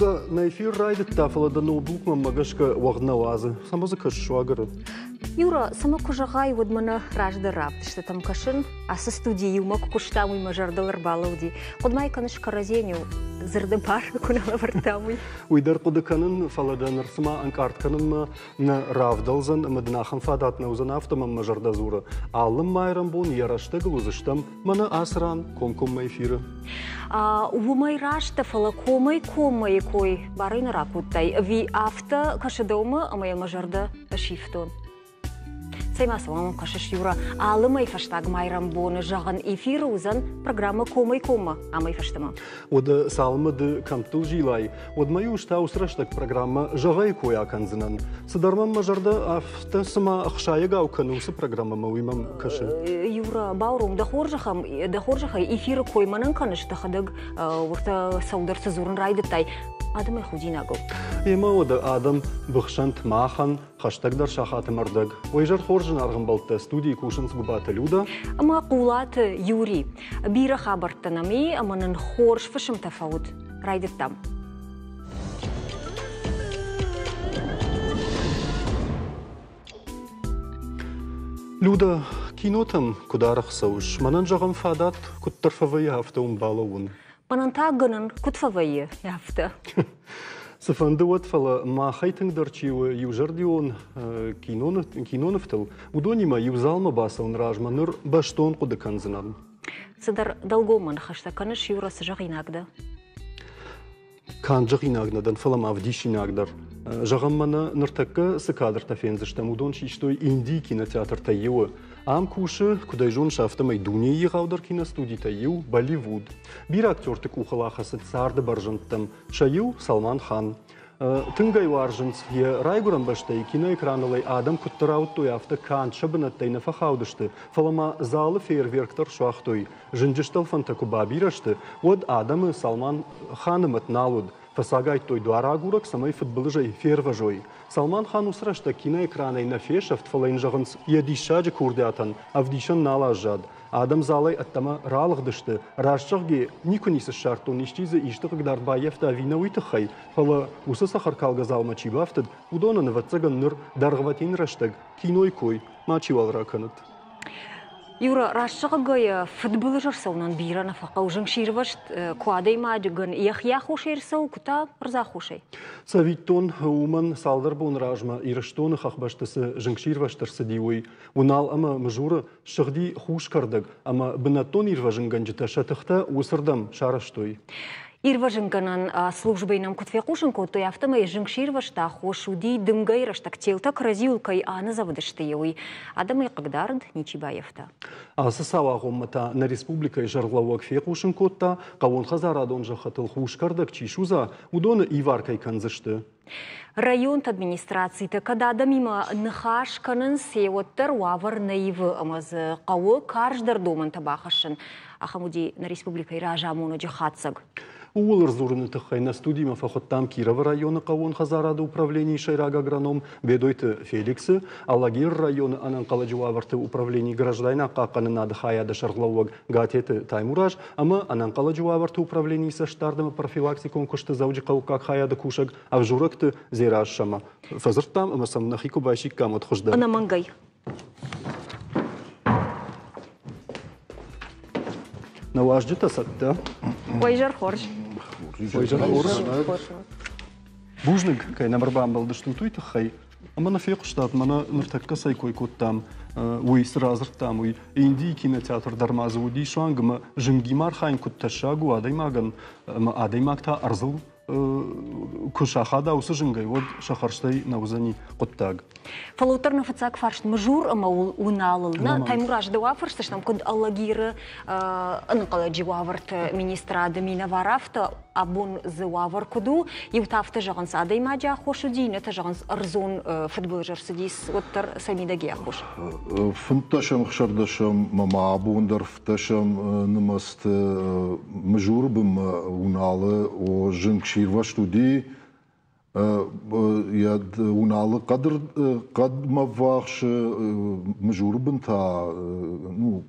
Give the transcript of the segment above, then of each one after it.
Люда, на эфир райдет тафала да ноутбук мамагашка вагнавазы. Самоза кашшуагары. Юра, сама кужагай вот мана ражда рапт, что там кашин, а со студии юмак куштамуй мажардалар балауди. Кодмай каныш каразеню зардабар кунала вартамуй. Уйдар кудыканын фалада нарсма анкартканын на равдалзан маднахан фадат на узанафтама мажардазура. Аллым майрам бон яраштагыл узыштам мана асран комком эфира. Умай рашта фала комай кой барына ракуттай. Ви авто кашадома амая мажарда шифтон. Саймаса мамам кашаш Юра, алымай фаштаг майрам боны жағын эфир узан программа комай кома амай фаштама. Ода салмы ды камтыл жилай. Од маю шта усраштак программа жағай коя канзынан. Садармам мажарда авто сама ахшая гауканусы программа мауимам кашы. Юра, баурум, да хоржаха эфир койманын каныш тахадаг орта саударцы зурын райдытай. Адамай худинагу. Ема ода адам бұқшант махан хаштагдар шахаты мардаг. Ойжар хоржын арғын балты студии кушынс губаты Люда. Ама кулаты Юри. Бира хабартанами аманын хорж фышым тафаут. Райдыттам. Люда, кинотам кударах сауш. Манан жағым фадат куттарфавай хафтаун балауын. Пананта гынын кутфавайы яфта. Сафанды отфала ма хайтыңдарчиуы южардион киноныфтал. Удонима юзалма басалын ражма нұр баштон құды канзынадын. Садар долгоман хашта каныш Юрасы жақ инагда. Канжық инагнадан фалам авдиш инагдар. Жағаммана нұртакка сыкадыр тафензіштам удон шиштой инди кинотеатр тайуы. Ам куши, кудай жон шафтамай дуния егаудар киностудий тайу Болливуд. Бир актертык ухалахасы царды баржынттам Шаю Салман Хан. Тынгай варжынц е райгурам баштай киноэкранылай адам куттырауттой авто кан шабынаттай нафахаудышты. Фалама залы фейерверктар шуахтой. Жынжыштал фантакуба бирашты. Од адамы Салман Ханымыт налуд. Фасагай той дуарагурак самай футболыжай ферважой. Салман Хан усрашта киноэкранай на фешафт фалайн жағынс едишаджы курдятан, авдишан налажад. Адам залай аттама ралыгдышты. Рашчагы никунисыз шартон ишчизы иштыгдар баевта вина уйтыхай. Фала усы сахаркалга залма чибафтыд, удона наватсаган ныр даргватин раштаг, киной кой, мачивал раканат. Юра, рашчагы футболы жарсауынан бирана фақа ужың ширвашт куадай маджыгын яхья хушерсау кута рза хушей. Савиттон уман салдар бон ражма ирыштоны хахбаштысы жыңширваштырсы диуй. Унал ама мжура шыгди хушкардык, ама бынаттон ирважынган жыта шатықта усырдам шараштой. Ирважынганан службайнам кутвекушын котой автомай жыңширвашта хошуди дымгайраштак телтак разилкай аны заводышты еуй. Адамай қагдарыд Ничибаевта. Асы савағыммата на республикай жарглауак фекушын котта, қауын хазарадон жахатыл хушкардык чишуза, удоны иваркай канзышты. Район администрации когда дамима нахашканын сеоттар уавар наивы амазы қауы карждар домын табахашын. Ахамуди на республикай ражамуны жахатсаг. Улар зурны тахай на студии мафахоттам Кирова района қауын хазарады управление шайраг агроном бедойты Феликсы, Алагир района ананқаладжуаварты управление граждайна қақаны надхаяды шарглауаг гатеты Таймураж, ама ананқаладжуаварты управление саштардымы профилактикон кушты зауджи қауқақ хаяды кушаг, а в журакты зераж шама. Фазырттам амасам нахику байшик камот хужда. Анамангай. На важджита сатта. Ойжар хорж. Ойжар хорж. Бужник, кай намарбам балды штутуйты хай. Ама на фекуштат, мана ныртакка сайкой коттам. Уй сразырттам, уй инди кинотеатр дармазы уди шуангыма жынгимар хайн кутташагу адаймаган. Адаймагта арзыл кушахада усы жынгай, вот шахарштай наузани коттаг. Фалутарна фацак фаршт мажур ама уналылна. Таймураж дава фаршташнам код аллагиры анқаладжи ваварт министрады мина варафта абун зы вавар куду евтафта жағанс адаймаджа хошу дейна та жағанс арзон футбол жарсы дейс оттар самидаге хош. Фунташам хшардашам мама абундар фташам нымаст мажур бім уналы о жыңши Ирваштуди яд уналы қад мавахш мажурбын та ну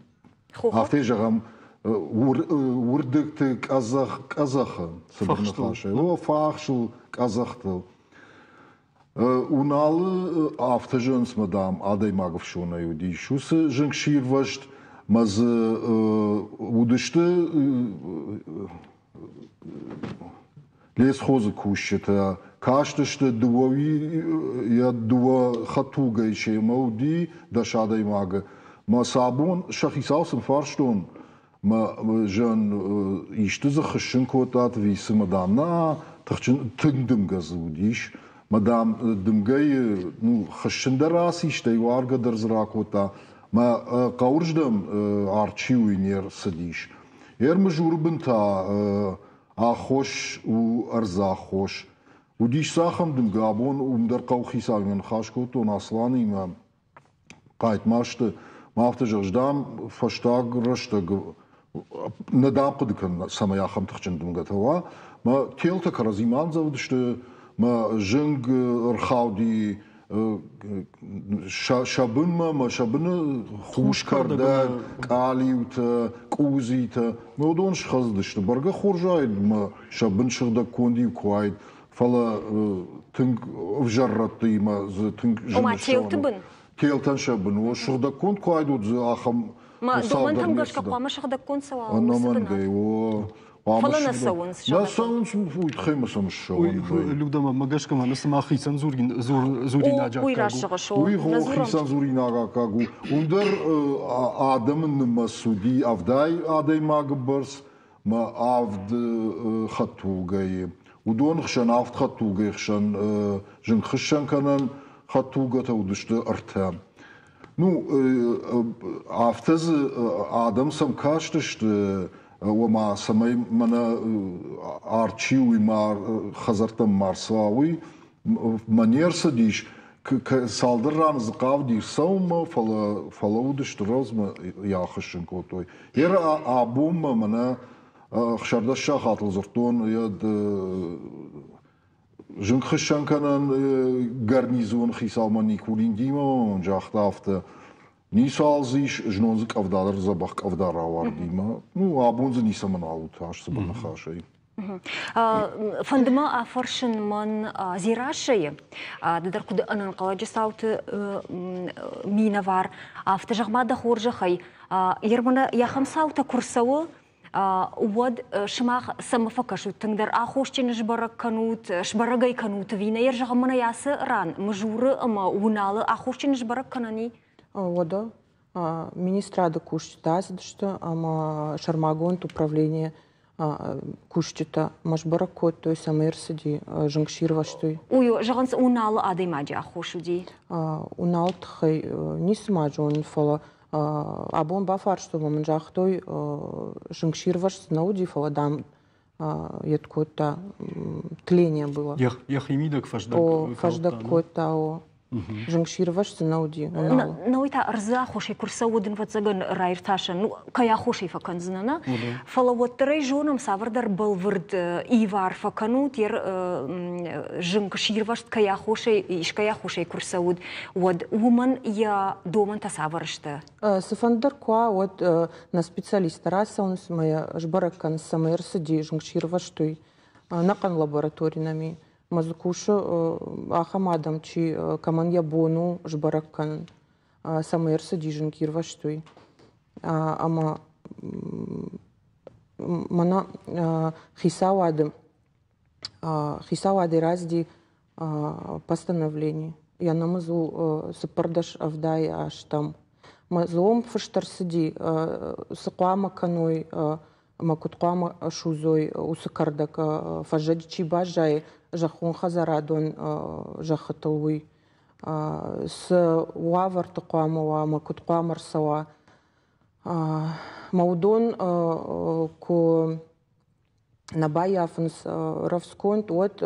афте жағам урдыкты казахы сыбырнахашы. О фахшыл казахтыл. Уналы автоженс мадам адаймагов шонаю дишусы жынкширвашт мазы удышты лесхозы кущета каштышты дуави я дуа хатуга еще мауди дашадаймага ма сабун шахисаусын фарштон ма жан иштызы хышын котат висы мадам на тахчын тыгдым газудиш мадам дымгай ну хышындарас иштай варга дарзракота ма каурждам арчиуинер садиш мажурбынта ахош у арзахош удиш сахам дымгабон умдар каухисаган хашкотон асланы ма кайтмашты мафтаждам фаштаг раштаг надапкыдыкан самаяхам тахчын дымгатава ма телта каразиман завдышты ма жынг рхауди шабынма ма шабыны хушкарда калиута кузита но дон шхаздышты барга хоржайд ма шабын шыгда конди куайд фала тынг вжарратты ма за тынг Ома телтыбын телтан шабын о шыгда конд куайд удзы ахам ма доман тамгашка қуама шыгда кон сава анамангай о Фалана сауынс на сауынс уйтхаймасам шоуын Людама магашка мана самахи цензурин зуринажа. Уйхи цензуринага кагу. Ундар адамын масуди авдай адаймаг барс ма авд хатугай. Удон хшан авд хатугай хшан жин хшан канан хатуга таудышты арта. Ну автаз адам сам каштышты وما سمي منا أرشيوي مار خزرت مارساوي منير سديش كسالدر ران زقاو دي سوما فلا ودش تروز ما ياخشن كوتوي يرى أبوم منا خشرد الشاخات الزرتون يد جن خشن كانن غارنيزون خيسالماني كولين ديما جاخت afte Нисалзиш жнонзик авдадар забах авдар авардима. Ну абунзы нисаман ауташ сабанахашай. Фандыма афаршын ман зирашай. Дадар куды анан калажы сауты мина var. Афты жағмада хоржахай. Ермана яхам саута курсауы уад шымақ самафакашу тыңдар ахошчен жбарак канут, шбарагай канут вина. Ер жағмана ясы ран. Мажуры ама уналы ахошчен жбарак канани. Вода министрада кушчита, что ама шармагонт управление кушчита машбарак кот, то есть амерсиди жангширваштой. Уйо жаганс уналы адаймаджи ахошуди. Унал тхай нисмаджон фала абон бафар что маманжахтой жангширваш науди фала дам яткота тление было. Яхимидак фаждак кота жангширваш науди. Науита арза хоши курсаудин ватзаган райрташан. Ну кая хоши факан знана. Фала вот райжонам савардар балвырд ивар факану тер жангширваш кая хоши иш кая хоши курсауд. Вот уман я доман тасаваршта. Сафандар куа вот на специалиста раса он с моя жбаракан самерсиди жангширваш той накан лабораторинами. Мазукушу ахамадам чи каман ябону жбараккан самерса дижин кирваштой. Ама мана хисавады разди постановление. Я намазу сапардаш авдай аш там. Мазуом фаштарсиди сакуама каной макуткуама шузой усакардак фажадичи бажай жахон хазарадон жахаталуй с уавар тукуамова макуткуамарсава маудон ко набаяфнс равсконт от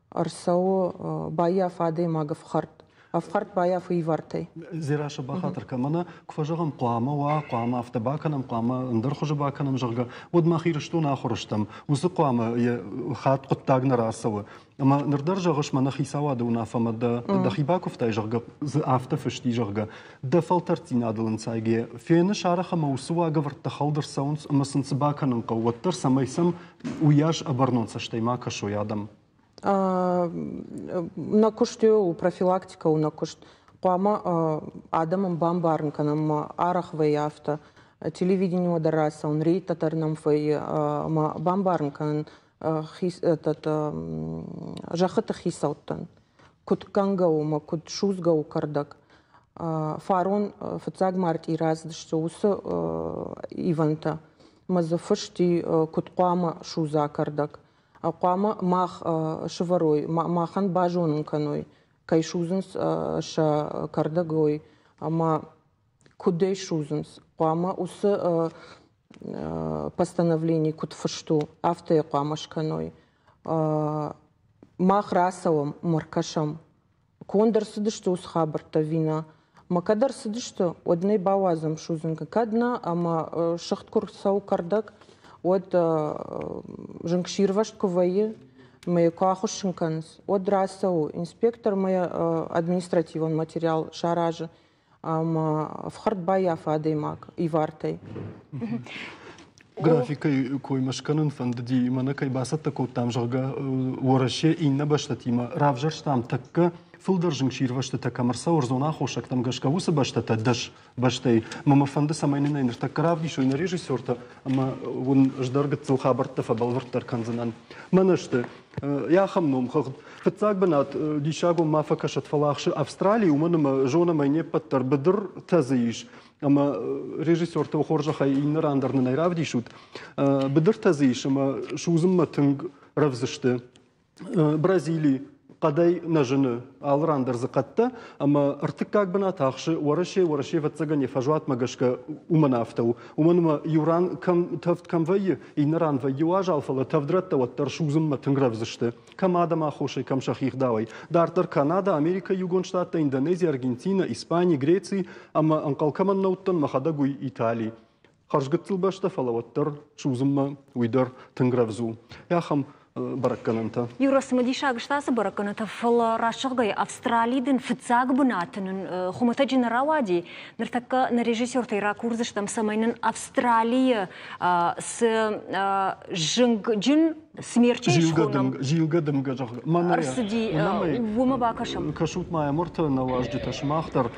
арсао баяф адей магов харт. أفخرت بايا في ورتي زيرا شبا خاطر كمان كفجغم قامة افتباكنم قامة اندرخ جباكنم جرجا ود ما خيرشتون آخرشتم وسقامة خات قطاقنا راسوا اما نردر جغش من خي سوا دونا فما د خيباكو فتاي جرجا افتا فشتي جرجا د فلترتين عدلن سايجي فين شارخ موسوا قفر تخلدر ساونس اما سنسباكنم قوتر سميسم وياش ابرنون سشتي ما كشو يادم на куштю профилактика у на кушт пама адамам бамбарнканам арахвей авто телевидение дараса он рейтаторнам фей ма бамбарнкан хис этот жахыты хисауттан куткангау ма кут шузгау кардак фарон фцаг марти раздышты усы иванта мазафышти куткама шуза кардак قام ماخ شفروي ماخن باجون كانوي كايشوزنس شا كارداغوي اما كودي شوزنس قام اس постановление кут фшту авто قامش كانوي ماخ راسوم مركشم كوندر سدشتو خبرت вина ما كدر سدشتو ودني باوازم شوزن كدنا اما شخت كورساو كارداك ود жонкширвашт ковае мое кахушинканс од расау инспектор моя административный материал шаражы ама фхартбая фадеймак и вартай графикой кой машканын фандди имана кай басат тако там жага вораше инна баштатима равжар там такка фылдыржың ширвашты такамырса орзона хошак там гашкавусы баштата даш баштай мама фанды самайнын айныр таккаравди шойна режиссерта ама он ждаргат цылхабартта фабалвырттар канзынан манышты я хамном хагд фцаг банат дишагу мафакашат фалахшы Австралии уманым жона майне паттар бдыр тазыиш ама режиссерта хоржаха иннер андерны найравди шут бдыр тазыиш ама шузым матынг равзышты Бразилии قدای نجنه آلرندر زقته اما ارتکاک بنا تاخش ورشه فتزگنی فجوات مگشک اومنافتو اومنما یوران کم تفت کم وی اینران و یواج الفلا تفدرت و ترشوزم متنگرف زشته کم آدم آخوشه کم شخیخ داوی دارتر کانادا امریکا یوگون شتات اندونزیا ارجنتینا اسپانیا گریسی اما انقل کمان نوتن مخدگوی ایتالی خرجت البشته فلا وتر شوزم ویدر تنگرف زو یا خم بركننتا يورس مديشاغ شتاس بركننتا فل راشغاي австралийдин фцаг бунатынын хумата женеравади ныртакка на режиссер тайра курзыштам самайнын Австралия с жингжин смерчей шхунам жилгадым гажаг арсди ума бакашам кашут мая морта наважди ташмахтар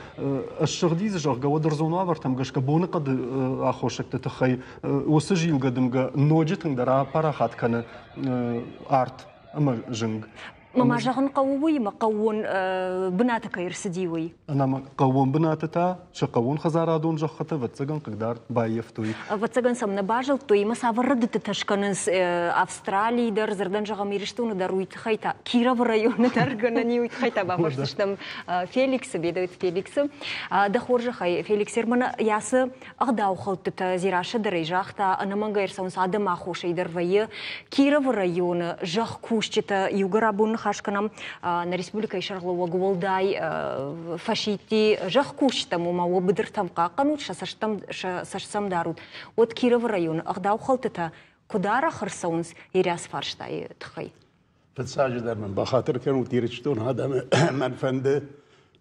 ашгдиз жага водерзону авартам гашка боны кад ахошакта тахай осы жилгадым га ноджитын дара парахат каны арт ама жинг ماما جاهن قووي ما قوون بناتك يرسديوي أنا قوون بناتتا شقوون خزارادون جخته وتسجن قدار بايفتوي وتسجن سمنا باجل توي ما سافرد تتشكنس أفسترالي در زردن جغميرشتون درويت خيتا كيرا برايون درجنانيويت خيتا بافرشتم فيليكس بيدويت فيليكس دخورج خي فيليكس يرمنا ياس أغداو خلت تزيراش دريجاختا أنا من غير سون سعد ما خوش يدر ويا كيرا برايون جخ كوشتا يوغرابون хашканам на республика ишарлова гволдай фашити жахкуштам ума обдыртам каканут шашсам дарут от Киров район агдау халтата кудара хырсаунс иряс фарштай тхай فتساجد من بخاطر كانوا تيرشتون هذا من فند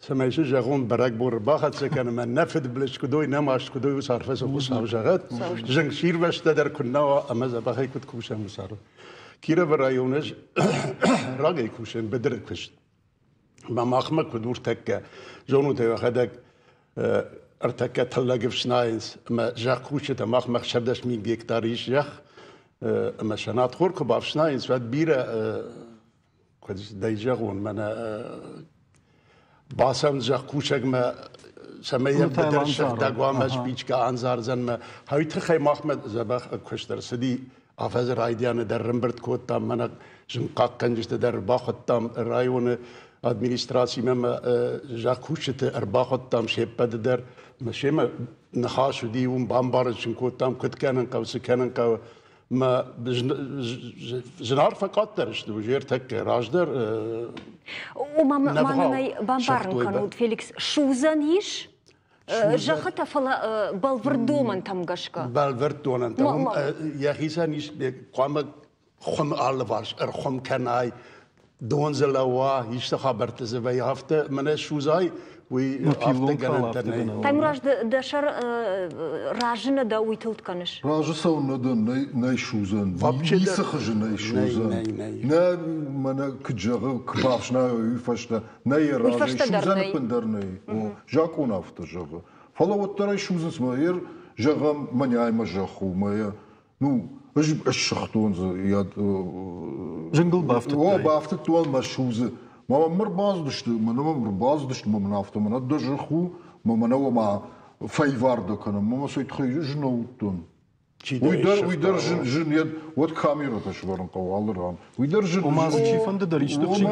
سمايش جاغون براك بور باخت سكن من نفد بلش كدوي نماش كدوي صارفس وصار جغت جنگ شير باش تدر كنا اما زبخي كنت كوشن مسار كيرا برايونج راجي كوشن بدر كشت ما ماخما كدور تك جونو تي خدك ارتكا تلاقف شناينس ما جاكوشت ماخما شبدش مي هكتاريش يخ اما شنات خور كباف شناينس فد بيرا كدش دايجاغون من باسم جاكوشك ما سميه بدر شخ دغوامش بيچكا انزار زن ما هايت خي ماخما زبخ كشتر سدي افز رايديان در رمبرت كوتا من جنقاق كنجت در باختام رايون ادمنستراسي مما جاكوشت ارباختام شيبد در مشيما نخاش دي وم بامبارشن كوتام كنت كانن قوس كانن قو ما جنار فقط درش وجير تك راجدر وما بامبارن كانوا فيليكس شوزانيش جاخته فلا بالفردومن تمغشكا بالفردومن تم يا خيسانيش قام خم علواش خم كناي دونزلوا يشتخبرت زبي هفته من شوزاي وي هفته جنتني تايمراج دشر راجنا دا ويتلت كانش راج سونا دا ناي شوزن يسخج ناي شوزن نا منا كجغ كبافشنا يفشتا ناي راج شوزن بندرني جاكون هفته جغ فلا وترى شوزن سماير جغ منياي مجخو مايا نو الشخطون ياد جنجل بافتت بافتت وال مشوزه ما مر باز دشت من مر باز دشت ما منافته من دجخو ما منو ما فيفار دكنا ما سويت خي جنوتون ويدر جن يد وات كاميرا تشبرن قوالران ويدر جن وما زي فند دريش تخشي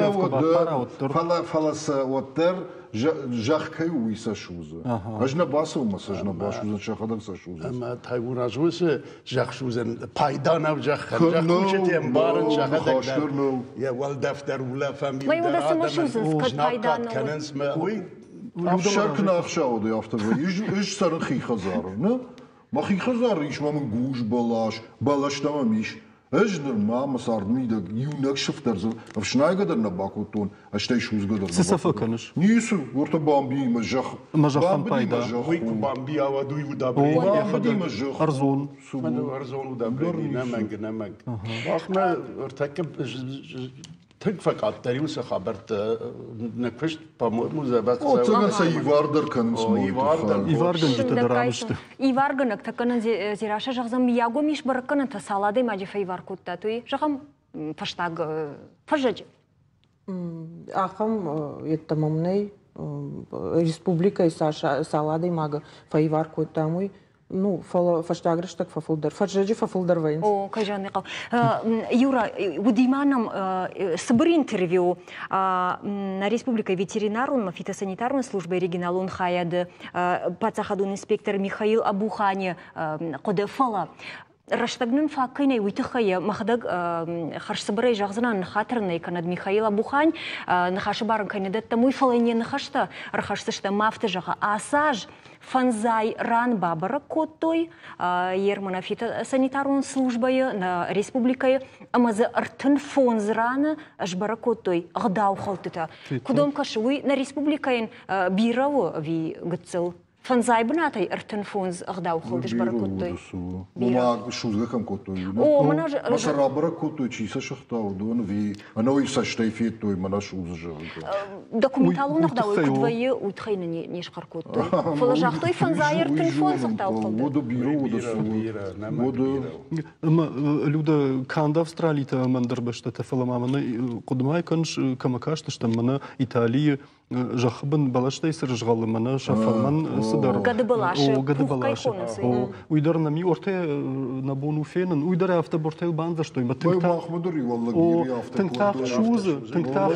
فلس وتر جاخ كي ويسا شوزه اجنا باسو مسجنا باشوزن شخدك شوزه اما تايمور ازوس جاخ شوزن بايدان او جاخ كوشت امبارن شخدك يا ول دفتر ولا فاميليا ما يودا سما شوزن كد بايدان كننس ما وي شركنا اخشاو دي افتر ايش صار خي خزار نه ما خي خزار ايش ما من جوش بلاش تماميش اجدر ما مسار ميدا يونك شفتر زو افشناي قدر نباكو تون اشتي شوز قدر سسفكنش نيسو ورت بامبي مجخ بايدا ويك بامبي او دو ودابري بامبي مجخ ارزون ارزون ودابري نمنج اخنا ارتكب فقط تريوس خبرت نكفشت بموزبات او تغن سيواردر كان اسمه يواردن جت درامشت يوارغنك تكن زيراشه جغزم ياغو مش بركن تسالادي ماجي فيوار كوتا توي جغم فشتاغ فجج اخم يتممني республика Саша салады мага файвар койтамуй ну фаштагрыштак фафулдар фаджаджи фафулдар вейнс о кажан нقал Юра удиманам сбыр интервью на республика ветеринарная фитосанитарная служба регионалун хаяды пацахадун инспектор Михаил Абухани кодефала Раштагнын факыйнай уйтыхая махдаг харшсыбырай жағзынан нахатырнай канад Михаил Абухань нахашы барын кандидатта муйфалайне нахашта рахашсышта мафты жаға асаж фанзай ран бабара коттой ермана фитосанитарун службая на республикая амазы артын фонз раны ажбара коттой гдау халтыта кудом кашуй на республикаин бирау ви гыцыл فنزاي بناتي ارتن فونز اغداو خلدش بركوتوي ما شوزغا كم كوتوي او ما شرا بركوتوي تشيسا شختاو دون في انا ويسا شتيفيتوي ما شوزجا دокументалу نغداو كدوي وتخينني نيش قركوتوي فلجاختوي فنزاي ارتن فونز اغداو خلد ودو بيرو ودو люда канда австралита мандыр башта фаламаманы кудмай канш камакашты штаммана Италия жахбын балаштай сыржгалы мана шафалман сыдар гадыбалаш уйдар нами орте на бону фенен уйдар автобортел банза что има тынтах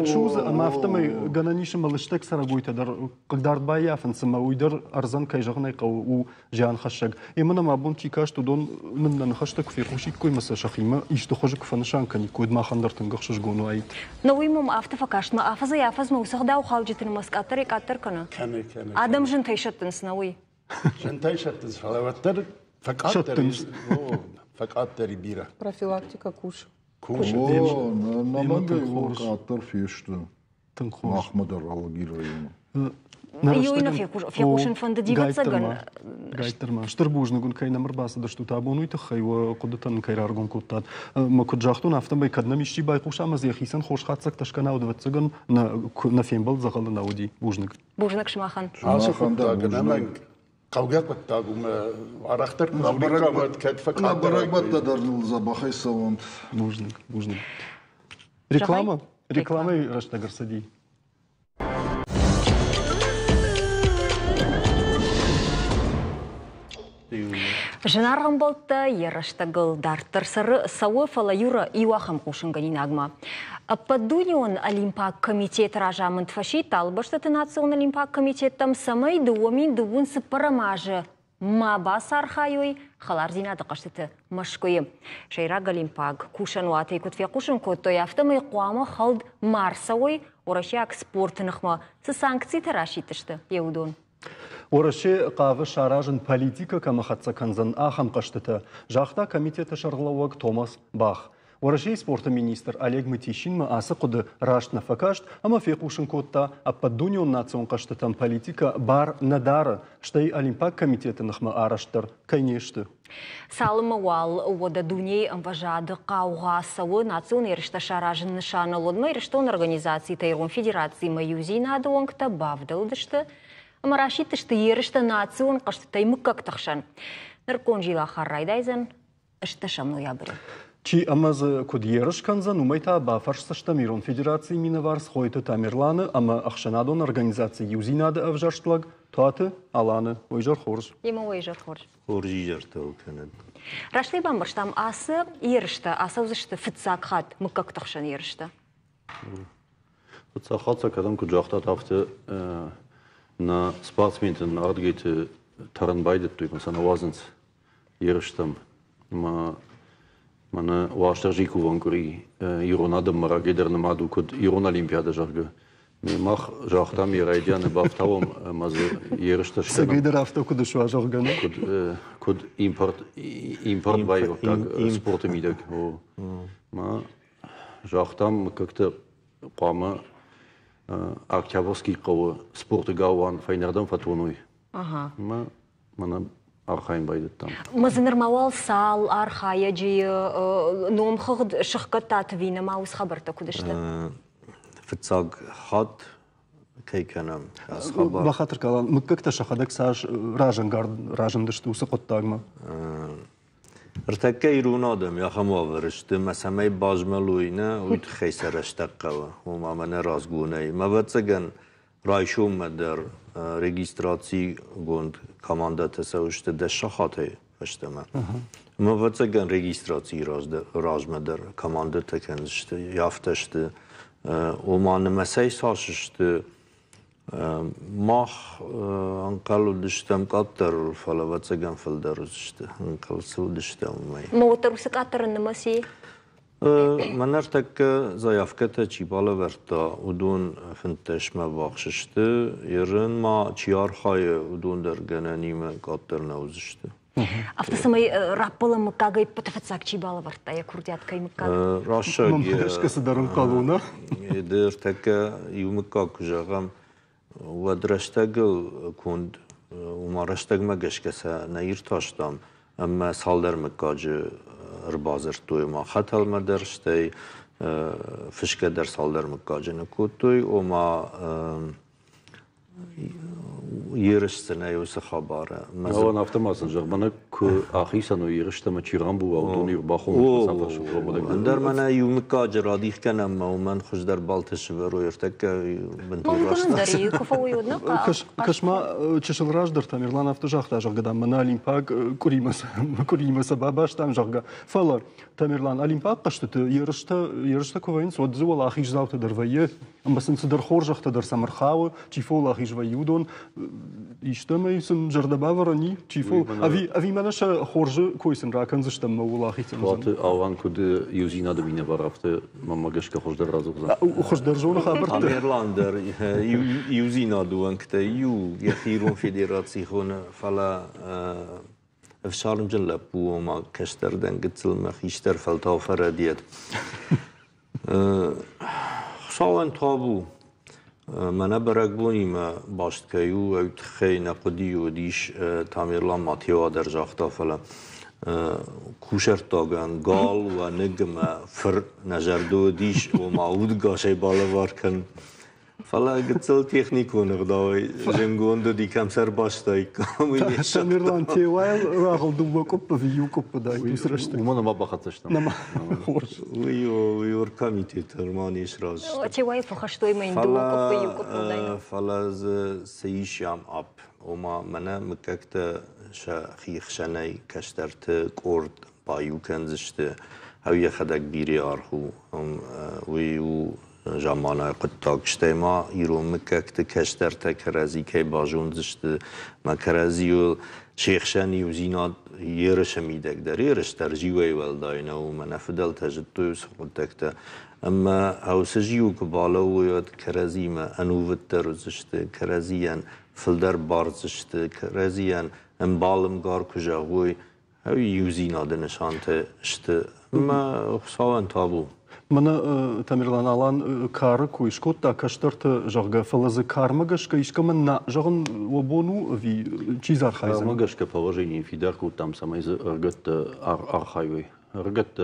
чузы ама автомай гананиши малыштек сарагуйта дар когда баяфен сама уйдар арзан кайжагнай кау у жан хашаг имана мабун тика что дон мен хаштак фи хушик кой маса шахима ишто хожик фаншанка никой махандар тынгахшыш гону айт новыймум автофакашма афаза яфазма усахда ухалжит مسكاتري كاتر كنا آدم جن تيشتن سنوي جن تيشتن فلوتر فقط بيرة профилактика كوش او نمانجا كاتر فيشتن أحمد الرالجيرين يوينا في كوشن فند ديفت سجن гайтерма штырбужнугун кайна марбасы да что табонуй тахай ва кудатан кайраргон куттат ма куджахтун автам кадна мишти бай хушамаз яхисан хошхатсак ташкана удватсаган на фембал загалы науди бужник шмахан قوجات بتاعهم عرفتر أمريكا ما تكتفك برك بتقدر نلزبخي سوند بوجنك реклама раштагар сади Жанарган болта ярыштагыл дартыр сыры сауы фала юра иуахам кушынганин агма. Падунион Олимпак комитет ражамын тфаши талбашта национальный Олимпак комитет там самой дуомин дуун сыпарамажы ما باسار خايوي خلار زينة قشتة مشكوي شيرا قليمباغ كوشن واتي كنت في قوشن كنتو يافتم يقوامه خلد مارسوي ورشياك سبورت نخما سانكسي تراشي تشته يودون ورشي قاوة شاراجن политика كما خدسا كنزن آخم قشتة جاختا комитета شرغلوغ توماس باخ ورشي سبورت министр Олег Мытищин ما آسا قد راشت نفكاشت أما في قوشن كوتا أبادونيو نацион قشتة политика بار ندار شتاي Олимпак комитета نخما آراشتر كينيشت Салымавал вода дуней амважады қауғасауы национ ерішті шаражын нышаны лодмай еріштон организации Тайрон Федерации маюзи нады оңқта бавдылдышты. Марашитышты ерішті национ қашты таймық қақтықшан. Ныркон жила харрайдайзан ішті шамну ябыры. Чи амазы код еріш канза нумайта бафаршсышта Мирон Федерации минаварс хойты тамерланы, ама ақшанадон организации юзи нады авжаштлаг, туаты аланы ойжар хорж. Ема ойжар хорж. Хоржи жарты окенед. Рашли бамбырштам асы ерішті, асы ұзышты фитсак хат мұққтықшан ерішті. Фитсак хатса кадам күджақта тафты на спортсментен ардгейті таран байдет дуй, масана вазынц еріштім. Мана ваштар жику ванкури Ирон адам марагедер намаду код Ирон Олимпиада жаргы. Мах жақтам ерайдяны бафтавым мазы ерішті штенам. Сегейдер авто куды шуа жарганы? Код импорт байы, как спорты мидек. Ма жақтам как-то қамы Октябрьский қауы спорты гауан файнардан фатуаной. Мана архайын байды там. Мазынырмауал сал, архая жиы, номхығыд шыққыт татывина мауыз қабырта күдішті? Фитсаг хат кейкенем. Бахатыр калан, мұккакта шақадак саш ражындышты усы қоттағма? Ыртакка ирунадым, яхама вырышты, мәсәмәй бажмалуйна, уйт хейсәрәштәккава, умаманы разгунай. Маватсаган райшум мәдер регистрации гонд команда тесаушты дәшә хатай фаштама. Маватсаган регистрации размәдер команда текеншты, яфташты, уманы мәсәй сашышты, ماخ انقلو دشتم قطر فلا واتسجن فلدرشت انقل سودشتم ماي موتر سكاتر النمسي منرتك زيافكته چی بالا ورتا ودون فنتش ما باخششت يرن ما چیار خای ودون در گنانیم قطر نوزشت افتسمای رابلا مکاگای پتفتساک چی بالا ورتا یا کردیات کای مکاگ راشا ممکش دارن قالونا در تک یومکا کجاگم ودرشتگل کند و ما رشتگ مگش کسا نیر تاشتم اما سال در مکاج ربازر توی ما خطل مدرشتی فشکه در سال در مکاج نکود توی و ما یرشت نیوس خبره. اون هفته مثلا جربانه که آخیسان و یرشت ما چیران بود و دونی باخون سال شو بود. در من یوم کاج رادیخ کنم و من خوش در بالتش و روی ارتک بنتور راست. داری کفایود نه؟ کش ما چشل راج در تامیرلان هفته جاخته جاگدم من Олимпак کوریمس باباش تام جاگا فلا تامیرلان Олимпак قشت یرشت کوین سود زول آخیش زاوت در ویه ام بس انت در خور جاخته در سمرخاو چیفول آخیش ویودون İşte sen jardaba varani çifo avi manaş xorje koysun rakanzıştam mavulahitim. Vat avan kud yuzina da bine var hafta mamma gaşka xoşdar razıqza. Xoşdar jona xabar. Tamerlander yuzina duankta yu yaxirun federasyona fala افشارم جل بو ما كشتردن قتل ما خيشتر فلتافر ديت. خشاون تابو من برگبونی ما باشد که یو خیلی نقدی و دیش تامیرلان ماتیوا در جاختا فلا کوشر تاگن گال و نگم فر نجردو دیش و معود گاشه بالا وارکن فلا قتل تکنیکو نقدای جنگوندو دی کم سر باشتای کاملی تامیرلان تیوایل راغل دوبا کپ ویو کپ دای دوسرشته. ومن ما بخاتشتم. نما خورش. ویور کمیته ترمانیش راز. تیوایل فخشتوی من دوبا کپ ویو کپ دای. فلا سیشام اب وما منا مککت شخیخ شنای کشترت کورد بایو کنزشته هوی خدک بیری آرخو ویو ժամանակը տակշտեմա իրոմկակտը քեստերտը քրազի քե բաժունձշտը մակրազիո շեխշանի ուզինա երշը միդեք դեր երշտար ժիվեյվել դայնա ու մնաֆդալ թաժտույս խոտեկտը amma hausajio kbalawat karazima anuvatter zishte karazian fildar barzishte karazian embalm gar kujagoy hawi usina de nishante işte amma sawan tabu Mana Tamerlan alan karı kuyuşkot da kaştırtı jarga falazı karmagashka işkamın na jarın wabonu vi çizar hayzan. Karmagashka положение фидерку там самый ргат архайвый. Ргат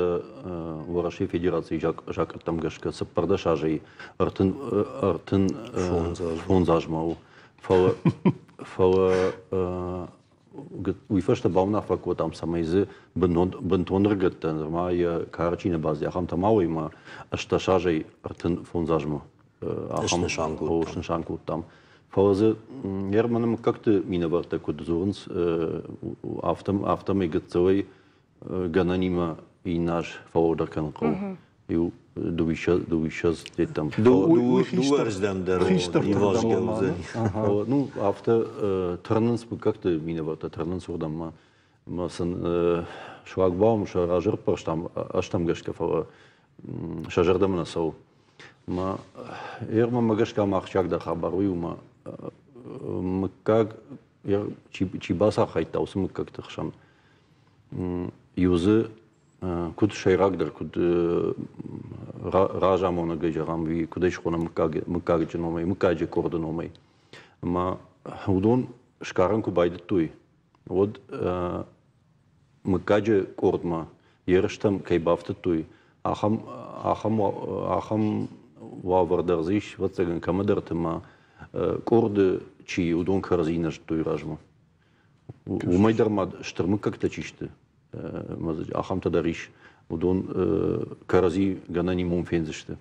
Вараши Федерации Жак Тамгашка саппардашажей артын фонзажмау. Фала wie first bau nach wat am samaize bentonrget ma je karachine baz ja ham tamawi ma ashtashaje arten fonzajmo aham shanku tam pause hermanem как-то миноварта кудзунс автом мигцой гананима и наш фаудер kan qo ю du wishes dit tam du erzdem der ну after turnens как-то миноварта turnens урдам ma san шлагбаум шаражер паштам аштам гашка фа шажердам насау ma ерма магашка махчак да хабаруй ма как я чибаса хайтаус мы как-то хшам юзы куд шайрагдер куд ражамона гежарам ви кудеш хона мукаге номай мукаje кордономай ма удон шкаранку байде туй вот мукаje кордма ерштам кайбафте туй ахам вавардерзиш вот sagen камадертма корды чи удон карзинаш туй ражма умайдермад штырмы как-то чиште ахамта дариш удон карази ганани мумфензиште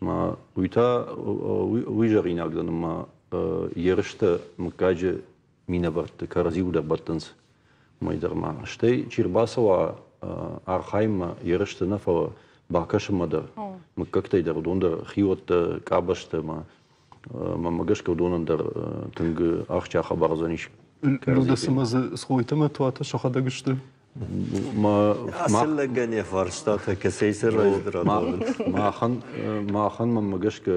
ма уйта уйжаринагдан ма ерште мукаje минаварт карази удар баттанс майдарма штей чирбасова архайма ерште нафа бакашмада мукактай дар удондар хиот кабаште ма магашка удондар тинг ахча хабарзаниш Ludasımızı soytama tuata şahada güçtü. Asıl gene farşta keseyse raydır adamın. Maahan magashka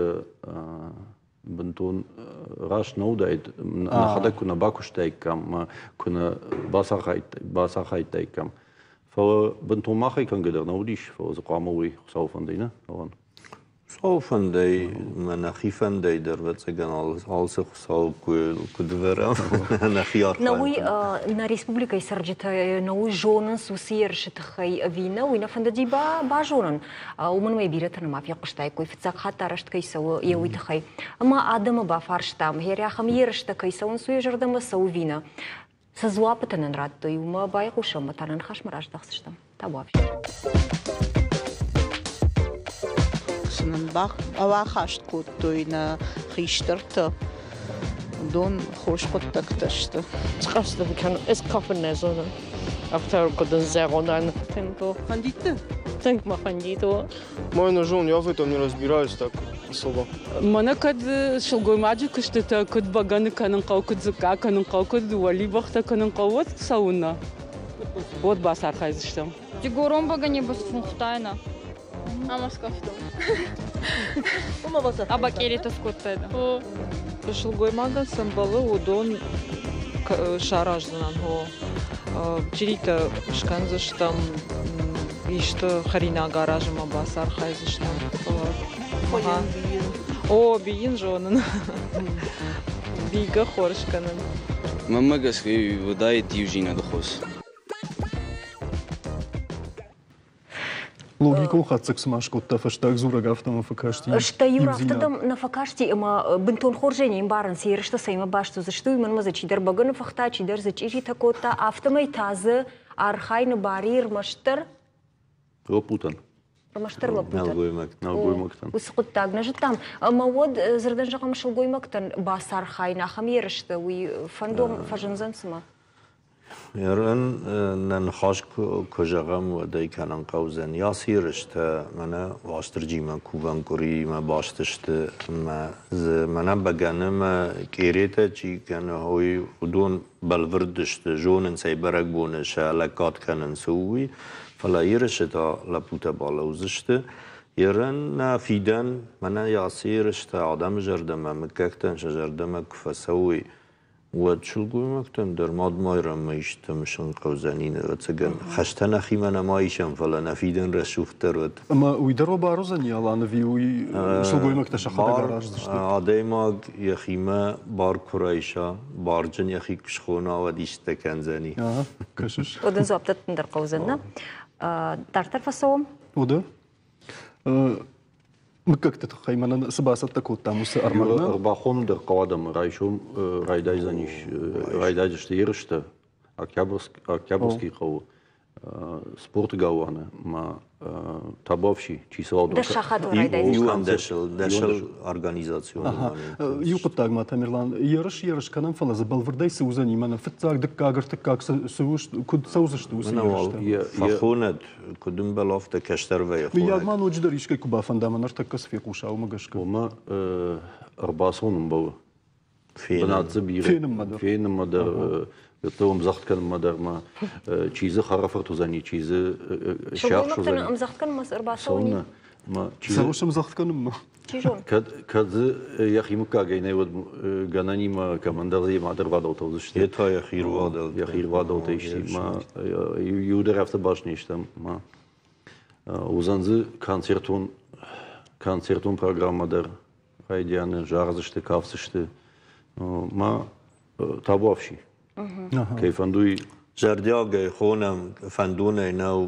bentun raş nodayt nahada kuna bakushteykam kuna basachayteykam. Fa bentun mahay kan geder nodish fa zqamawi saufandina. Saufandey manachifandey der wetsegan alles sauf kudveram nachiar. Naui na Republika Isarjita naui jonan susiershit khay vina wina fandadi ba jonan. Uman mai biratana mafia qshtay koy fitsak hatarasht kaysaw yewit khay. Ama adama ba farshtam herya kham yershta kaysaw suyjardama sawvina. Sazwapatan radto yuma bay qusham tanan khashmarash dakhsishtam. Tabaf. Bach авахашт кутуйна хиштерт дон хош коттакташт Скажете, kan es kaffenezone. After koden зеронан. темпо хандите Denk maar van die door. Моя жен, я в этом не разбираюсь так особо. Mana kad shulgoy maji kıştı kad baganı kanın qawkut zuka kanın qawkut wali baxta kanın qawat sauna. Вот басар хайзыштым. Тигором багане бас фунхтайна. Амас кафтом. Ума баса Аба келете скоттайда. Шылгой мага самбалы удон шараждан хо чирита шканзыштам ишты харина гаражыма басар хайзыштам. О биин жонын. Бига хоршканын. Мамагас выдает Южина дохос. Логику хатсак смашкотта фаштак зурага автомафакашти. Что юрафтадам на факашти има бентон хоржени им баран сиршта сайма башто зашто иман маза чидер баган фахта чидер зачири такота автомай тазы архайны барир маштар Лопутан. маштар лапута. Налгоймактан. Усқуттаг нажитам. Ама вот зердан жагам шылгоймактан басар хайна хам ершта уи фандом фажынзансыма. Yarın nanxaş kojağım ve de kanan kavzen yasir işte mana vastırcıma kuvan kuri ma bastıştı ma mana baganım kerete çi kan hoy udun balvırdıştı jonun saybarak bunu şalakat kanan suvi fala yirşta la puta balawzıştı yarın nafiden mana yasir işte adam jardama mekaktan jardama kfasawi وتشلقوا مكتم در ماد مايرا ما يشتمشن قوزانين وتسجن خشتنا خيمنا ما يشم فلا نفيدن رشوف تروت أما ويدروا بارزن يلا نفيوي شلقوا مكتش خدا جراج عادي ما يخيما بار كرايشا بارجن يخي كشخونا وديشت كنزاني كشش ودن زابطت در قوزنا ترتر فسوم وده مكك تتخيمنا سباسة تكوت تاموس أرمغنا باخون در قادم رايشوم رايدايزانيش رايدايزش تيرشته أكيابرسكي قو سبورت قوانا ما تابوفشي число دشخات رايدايزش دشل организацион يوقتاق ما تاميرلان يرش كانن فلا زبالفرداي سوزاني مانا فتاق دكاغرتك كاك سوش كود سوزش توس فخوند كدم بلافت كشتر وي يا ما نوجد ريشكي كوبا فندام نرتكس في قوشا ومغشك وما أرباسون بو فين مدر توم زخت كان مدر ما چیز خرافت زنی چیز شاخ شو زنی شو مزخت كان مس أرباسوني ما سوش مزخت كان ما چیجون كد يخي مكا جينا ود جناني ما كمان داري ما در وادو توزشت يتا يخير وادو تيشتي ما يودر أفت باش نيشتم ما وزنز كونسرتون برنامه در رايديان جارزشت كافسشت ما تابوفشي كيف عندوي جردياغ خونم فندونه نو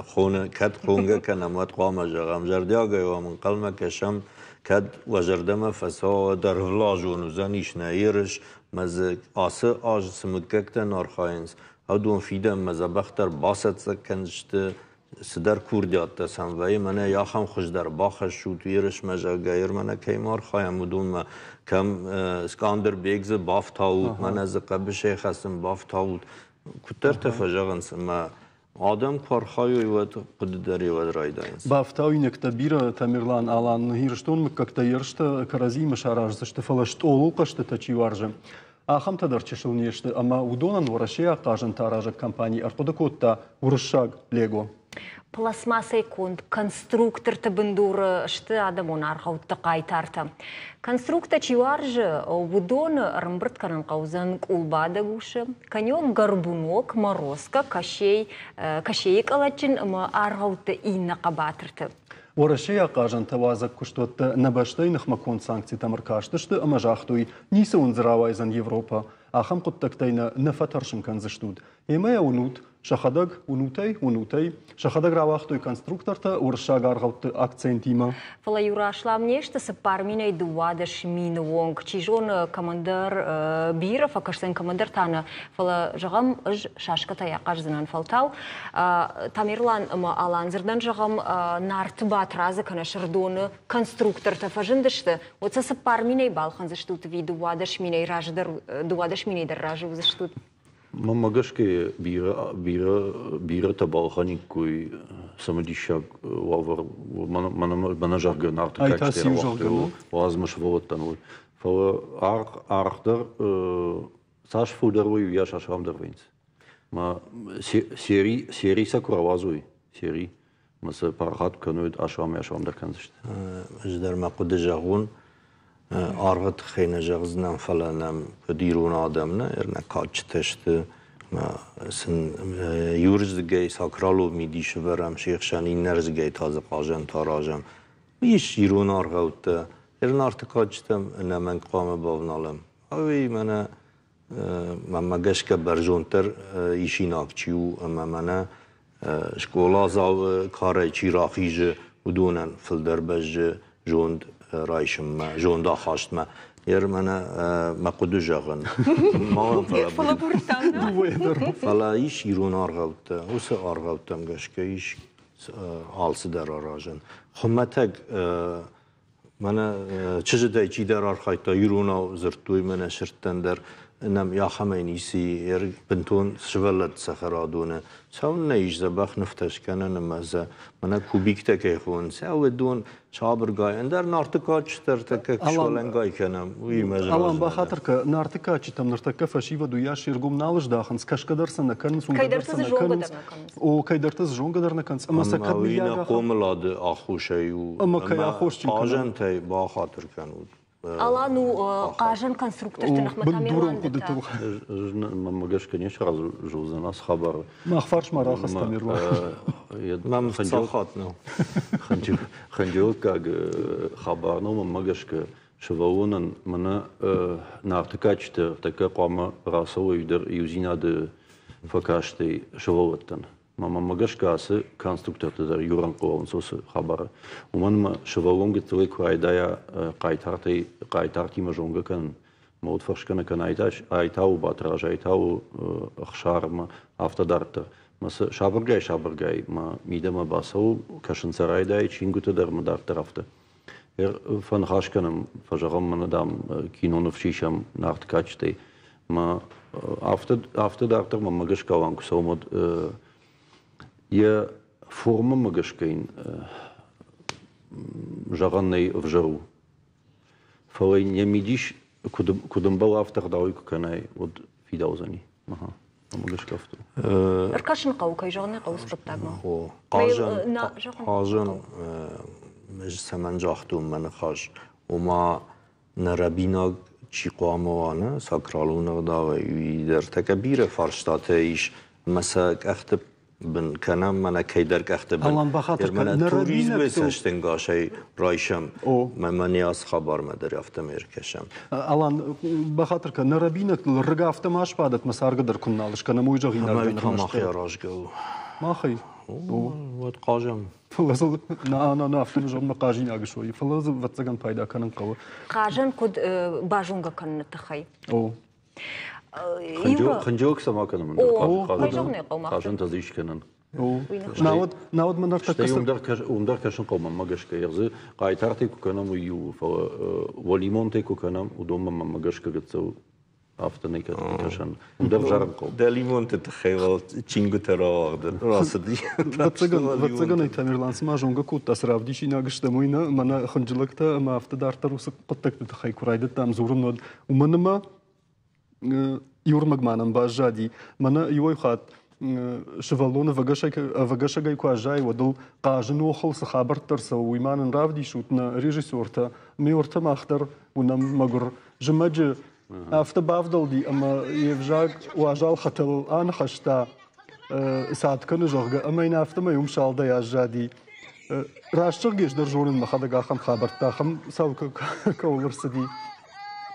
خونه كد خونگه كنمات قام جرام جردياغ ومن قلمه كشم كد وجردمه فسا در فلاجون زنيش نيرش مز آسه آج سمككتن نارخاينز هدون فيدم مز بختر باسط سكنشت سدر كورديات سنوي منه يا خم خوش در باخش شو تويرش مجا غير منه كيمار خايم مدون ما كم اسكندر بيگز باف تاوت منه ز قبل شيخ هستم باف تاوت كتر تفجعن ما آدم کارخای و قد داری و رایداینس. بافتاوی نکتبیره تامیرلان آلان هیرشتون مککتا یرشت کرازی مشارج زشت فلشت اولو قشت تچی وارجه. آخام تدر چشل نیشت اما ودونن ورشیا قاجن تاراج کمپانی ارقدکوتا ورشاگ لگو. пластмассой конд конструктор табындур шты адамон архаутта кайтарта. Конструктор чиваржы вудон рымбырт канан каузан кулбада гушы. Канёк горбунок, морозка, кашейк алачин архаутта инна кабатырты. ورشيا قاجن توازك كشتوت نبشتين خمكون سانكسي تمركاشتشت اما جاختوي نيسون زراوايزن يوروبا اخم قدتكتين نفترشم كان زشتود يما يونوت شخدق ونوتي شخدق راواختوي конструкторта ورشاغار غوت акцентима فلا يوراشلام نيشت سبارميني دوادش مين وونغ чижон командир бира факашсен командир тана фала жагам ыж шашката яқаш зинан фалтау тамирлан аланзырдан жагам нартбат разы кана шырдоны конструктор тафажындышты отса сапармине балханзыштут ви дуадаш миней раждар дуадаш миней дражу зыштут Мама гашке бира табалхани кой самодишак лавр мана жарган артикачтер возмаш волоттан фала архтер саш фудерой я шашрам дервинц ма сери сакуравазуй сери маса пархат кануд ашрам дер канзышт ждар мақуд жагун аргат خیلی جغزنم فلانم دیرون آدم نه ارنا کاچ تشت ما سن یورز گی ساکرالو میدیش ورم شیخ شانی نرز گی تازه قاجن تاراجم میش دیرون آرگوت ارنا ارت کاچتم نه من قام باونالم اوی من مگش که برجونتر ایشین آکچیو اما من شکولا زاو کاری چی راخیج ودونن فلدر بج جوند رايشم ما جون دا خاشت ما يرمنا ما قدو جاغن ما فلا ايش يرون ارغوت وس ارغوتم گشكيش آلس در راجن خمتك منا چه جدای چی در ارخایتا یرونا زرتوی من شرطن در نم یا خمینیسی بنتون شولت سخرادونه سون نیش زبخ نفتش کنن مزه من کوبیک تکی خون سو دون شابرگای اندر نارتکاچ ترتک شولنگای کنم وی مزه الان بخاطر که نارتکاچ تم نرتک فشیو دویا شیرگوم نالش داخنس کشکدرسن نکنس و کیدرتز جونگدر او کیدرتز جونگدر نکنس اما سکت وینا قوملاد آخوشی و اما کی آخوش آجن تی با خاطر کنود الان قاجن конструктор тынах матамерланды. مگش کنیش راز جوزن از خبر ما خفرش ما راخست تمیرلان من صاحات نو خنجو که خبر نو مگش که شوونن من نارتکاچ تک قام راسو یدر یوزینا د فکاشتی شووتن ما مگش کاسه کنسترکتور در یوران قوم سوس خبره ومن شوون گتوی کوایدایا قایتارتی مجونگ کن مود فرش کنه کن ایتاو باتراج ایتاو خشارم افتادارت مس شابرگای ما میدم باسو کشن سرایدای چینگوت در مدار طرفته فن خاش کنم فجرم من دام کینون فشیشم نارتکاچتی ما افتادارت ما مگش کاوان کسومد یه فرم مگش کین جرانی وجرو فوی نمیدیش کدوم با افتاد داوی کنای ود فیداوزنی ماها مگش کفتو ارکاشن قو کی جرانی قو سبتاگما خو قاجن مش سمن جاختم من خاش وما نربینا چی قاموانه ساکرالون داوی در تکبیر فرشتاتیش مسک اخت بن کنم من کیدر اخت بن الان بخاطر من توریسم بسشتن گاشای رایشم من نیاز خبر مدریافتم ارکشم الان بخاطر که نربینک رگافت ماش پادت مسارگ در کنالش کنم موجه غینا ما خیاراش جو ما خی ود قاجم فلز نه افتم جم قاجین اگشوی فلز وتسگن پیدا کنن قو قاجن کد باجونگا کن تخی خنجوك سما كنا قاجن تزيش كنا ناود من نرتكس ومدر كشن قوم ماجش كيرز قايتارتي كنا ويو وليمونتي كنا ودوم ماجش كجتسو افتني كشن ومدر جارم قوم دليمونتي تخيل تشينغو ترا راسدي وتسجن تاميرلان سما جونغا كوت تسراف ديشي ناقش دموينا من خنجلكتا ما افتدار تروس قطك تخي كرايد تام زورن ومنما يورمغمانم باجادي منا يوي خات شفالون وغاشا كواجاي ودل قاجن وخل خبر ترسو ويمان رافدي شوتنا ريجيسورتا ميورتا ماختر ونم مغر جمج افت بافدل دي اما يفجاك واجال خطل انا خشتا ساعت كن جوغا اما ينافت ما يوم شالدا يا جادي راشتغيش در جورن مخدغا خم خبرتا خم ساوك كولرسدي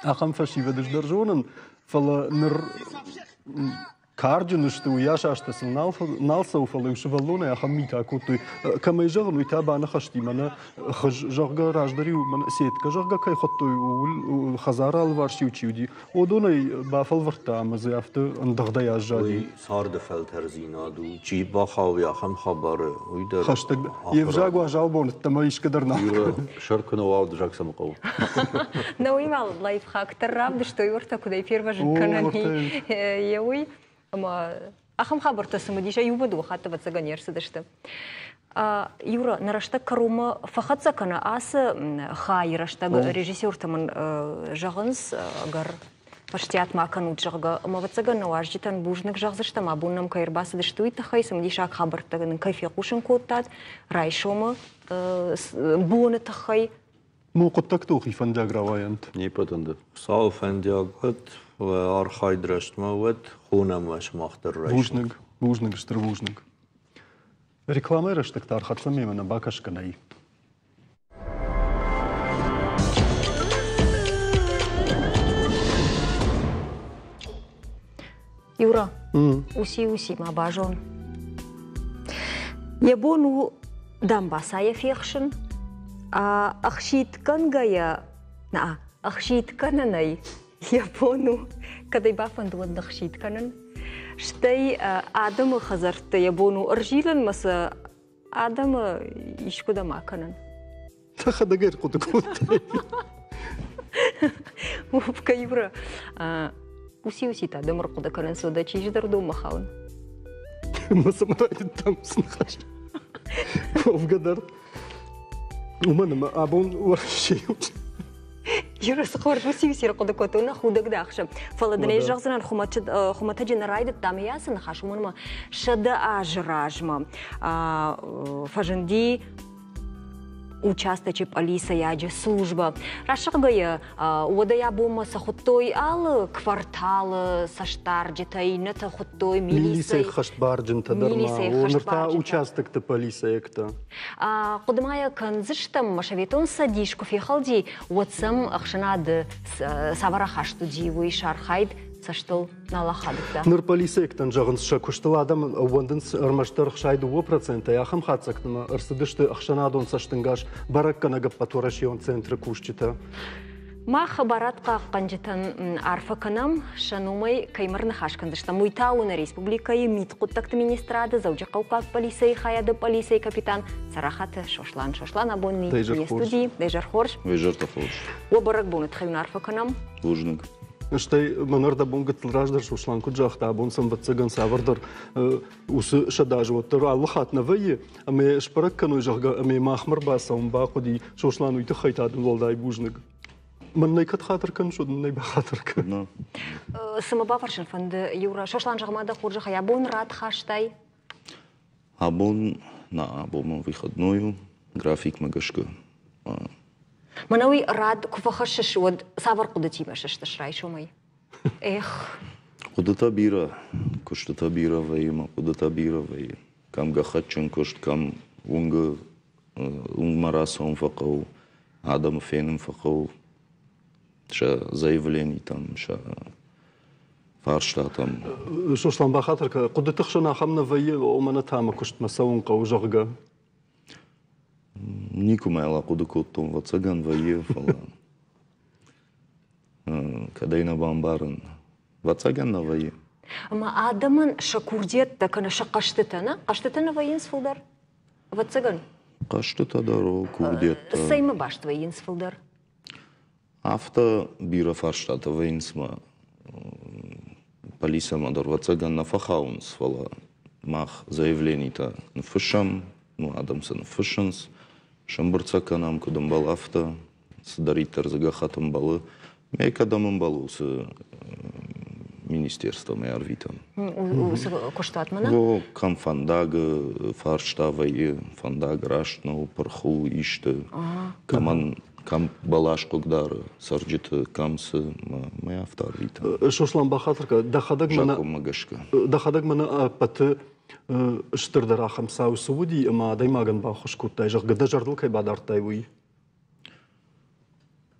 اخم فشي ودش در جورن فلا نر كارجنشت وياشاشت نالسو فلا وشفلونا يا خميتا كوتو كما يجغن ويتابع نخشتي من خج جغا راجدري من سيت كجغا كي خطو وخزارة الوارشي وتشيودي ودوني بافل ورتا مزيافت اندغدا يا جادي صار دفلت هرزينا دو جي باخاو يا خم خبر ويدر خشتك يفجاق وجاوبون التمايش كدرنا شركنا واو دجاك سمقو نوي مال لايف خاكتر راب دشتو يورتا كده يفير وجن كنني يوي اما اخم خبرت سمديش يوبدو حتى بتسجنير سدشت يورا نرشتا كروما فقط سكنا اس خاي رشتا ريجيسور تمن جاغنس اگر فشتيات ما كانوا جرغا ما بتسجن واجتن بوجنك جاغزشتا ما بونم كيرباس دشتوي تخي سمديش خبرت كيف يقوشن كوتات رايشوما بون تخي مو قد تكتوخي فندق رواينت ني بتند صاو فندق وارخاي درشت موت خونم وش ماختر رئيس بوجنك اشتر بوجنك ريكلامي رشتك تارخات سمي من باكش كناي يورا وسي ما باجون يبونو دام باسايا فيخشن اخشيت كنغايا اخشيت كنناي يبونو كدي بافن دو دخشيت كنن شتي ادم خزرت يبونو ارجيلن مس ادم يشكو ما كنن تاخد غير قد كنت وبكيورا уси та дымыр куда канен суда чиждер дома хаун. مسمرات تامس نخش وفقدر ومن ما أبون ورشي Юрис хор уси куда котуна худак дахша. Фаладней жагзан хумата дженерайд там ясен хашмунма шада ажражма. Фаженди участочек полиса яджи служба. Рашагая удая бума сахутой ал квартал саштарджита и нета хутой милиция хаштбарджинта дарма. Онерта участок-то полиция кто? Кудмая канзыштам машаветон садишку фихалди уатсам ахшанад савара хаштуди вы шархайд саштыл налахадыкта. Ныр полиция ктан жагынша куштыл адам уандынс ырмаштар хшайды 2%. Яхам хатсактыма ырсыдышты ахшанадон саштынгаш бараккана гаппатурашион центры кушчита. Ма хабаратка канжитан арфаканам шанумай каймырны хашкандышта муйтауна республикայի миткуттакты министрады заужа каукак полиция хаяды полиция капитан сарахаты шошлан абонный студии Дейжар Хорш. О барак бонет хаюн арфаканам. Лужник. Штай манарда бонгатл раждар шошлан куджахта абон самбатцыган савардар усы шадажваттар аллахат навайы аме шпараккану жахга аме махмар басаун бақуди шошлан уйты хайтадын волдай бужник. من نيكت خاطر كن شو نيبا خاطر كن. سما بافرشن فند يورا شوشلان جماعة خورج خيابون رات خاشتاي. أبون نا أبون في خدنويو جرافيك مجشكو. منوي راد كفخش شود سافر قدتي مشش تشراي شو ماي. إخ. قدتا بيرا كشتا بيرا ويا ما قدتا بيرا ويا كم جخاتشن كشت كم ونج مراسهم فقو عدم فينم فقو. ша заявление там, ша фаршта там. Шошлан бахатырка, куда ты хшана хамна вае, омана тама кушт масаунка ужарга. Никому я куда кутом вацаган вае фала. Когда и на бамбарен, вацаган на вае. Ма адаман шакурдет так на шакаштетана, каштетана ваенс фулдар. Вацаган. Каштета даро курдет. Сейма башт ваенс фулдар. Авто бира фарштата вейнсма полиция мадор вацаган на фахаунс фала мах заявление-то на фышам, ну адамса на фышанс, шамбурцака нам кудам бал авто, сдаритер загахатам балы, мейка дамам балу с министерством и арвитом. Коштатмана? Во кам фандага фарштавай фандага раштнау парху иште, каман кам балашко гдары сарджиты камсы моя авторита. Шошлан бахатырка дахадак мана паты штырдара хамса усуди ама даймаган бахушкуттай жах гада жардыл кай бадартай уй.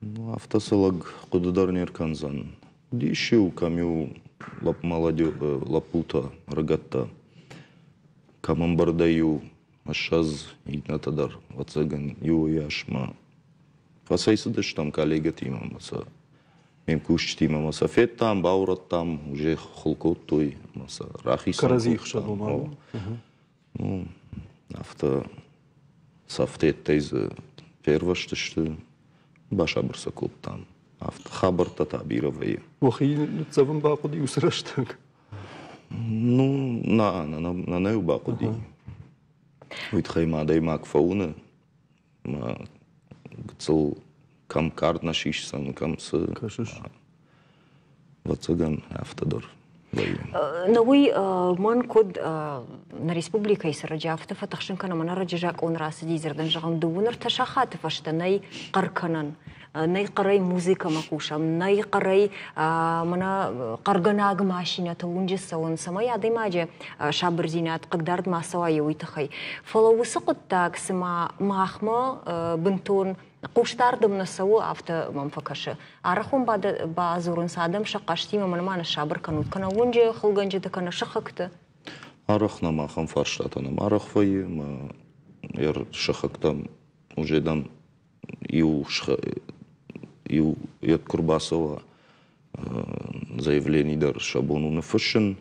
Ну автосалаг кудудар нерканзан. Дишил камю лап молодежь лапута рогатта камам бардаю ашаз игнатадар вацаган ю яшма. Фасайсы дыш там коллега тимамаса, мем куш тимамаса, фет там, баурат там, уже хулкот той, маса, рахисан. Каразих шадумал. Ну, авто сафтет тез первашты что, баша барсакот там, авто хабар тата биравай. Вахи цавым бакуди усраштак. Ну, на неу бакуди. Уитхайма даймак фауна, ма цел кам карт на шишсан кам с вацаган автодор. Новый ман код на республика Исраджа автофа тахшинка на манарджак он раз дизердан жаган дувнер ташахат фаштанай карканан. Най қарай музыка макушам, най қарай мана қарганаг машината унжиса он самай адаймаджа шабрзинат қыгдард масавай уйтахай. Фалаусы құттак сыма махма бинтон қуштардым насау авто мамфакашы. Арахун базурын садам шақаштима мана шабр канут кана унжи хылганжы кана шақакты. Арахна махам фарштатанам арахвай ма ер шақактам уже дам и от Курбасова заявление дар шабону на фышен,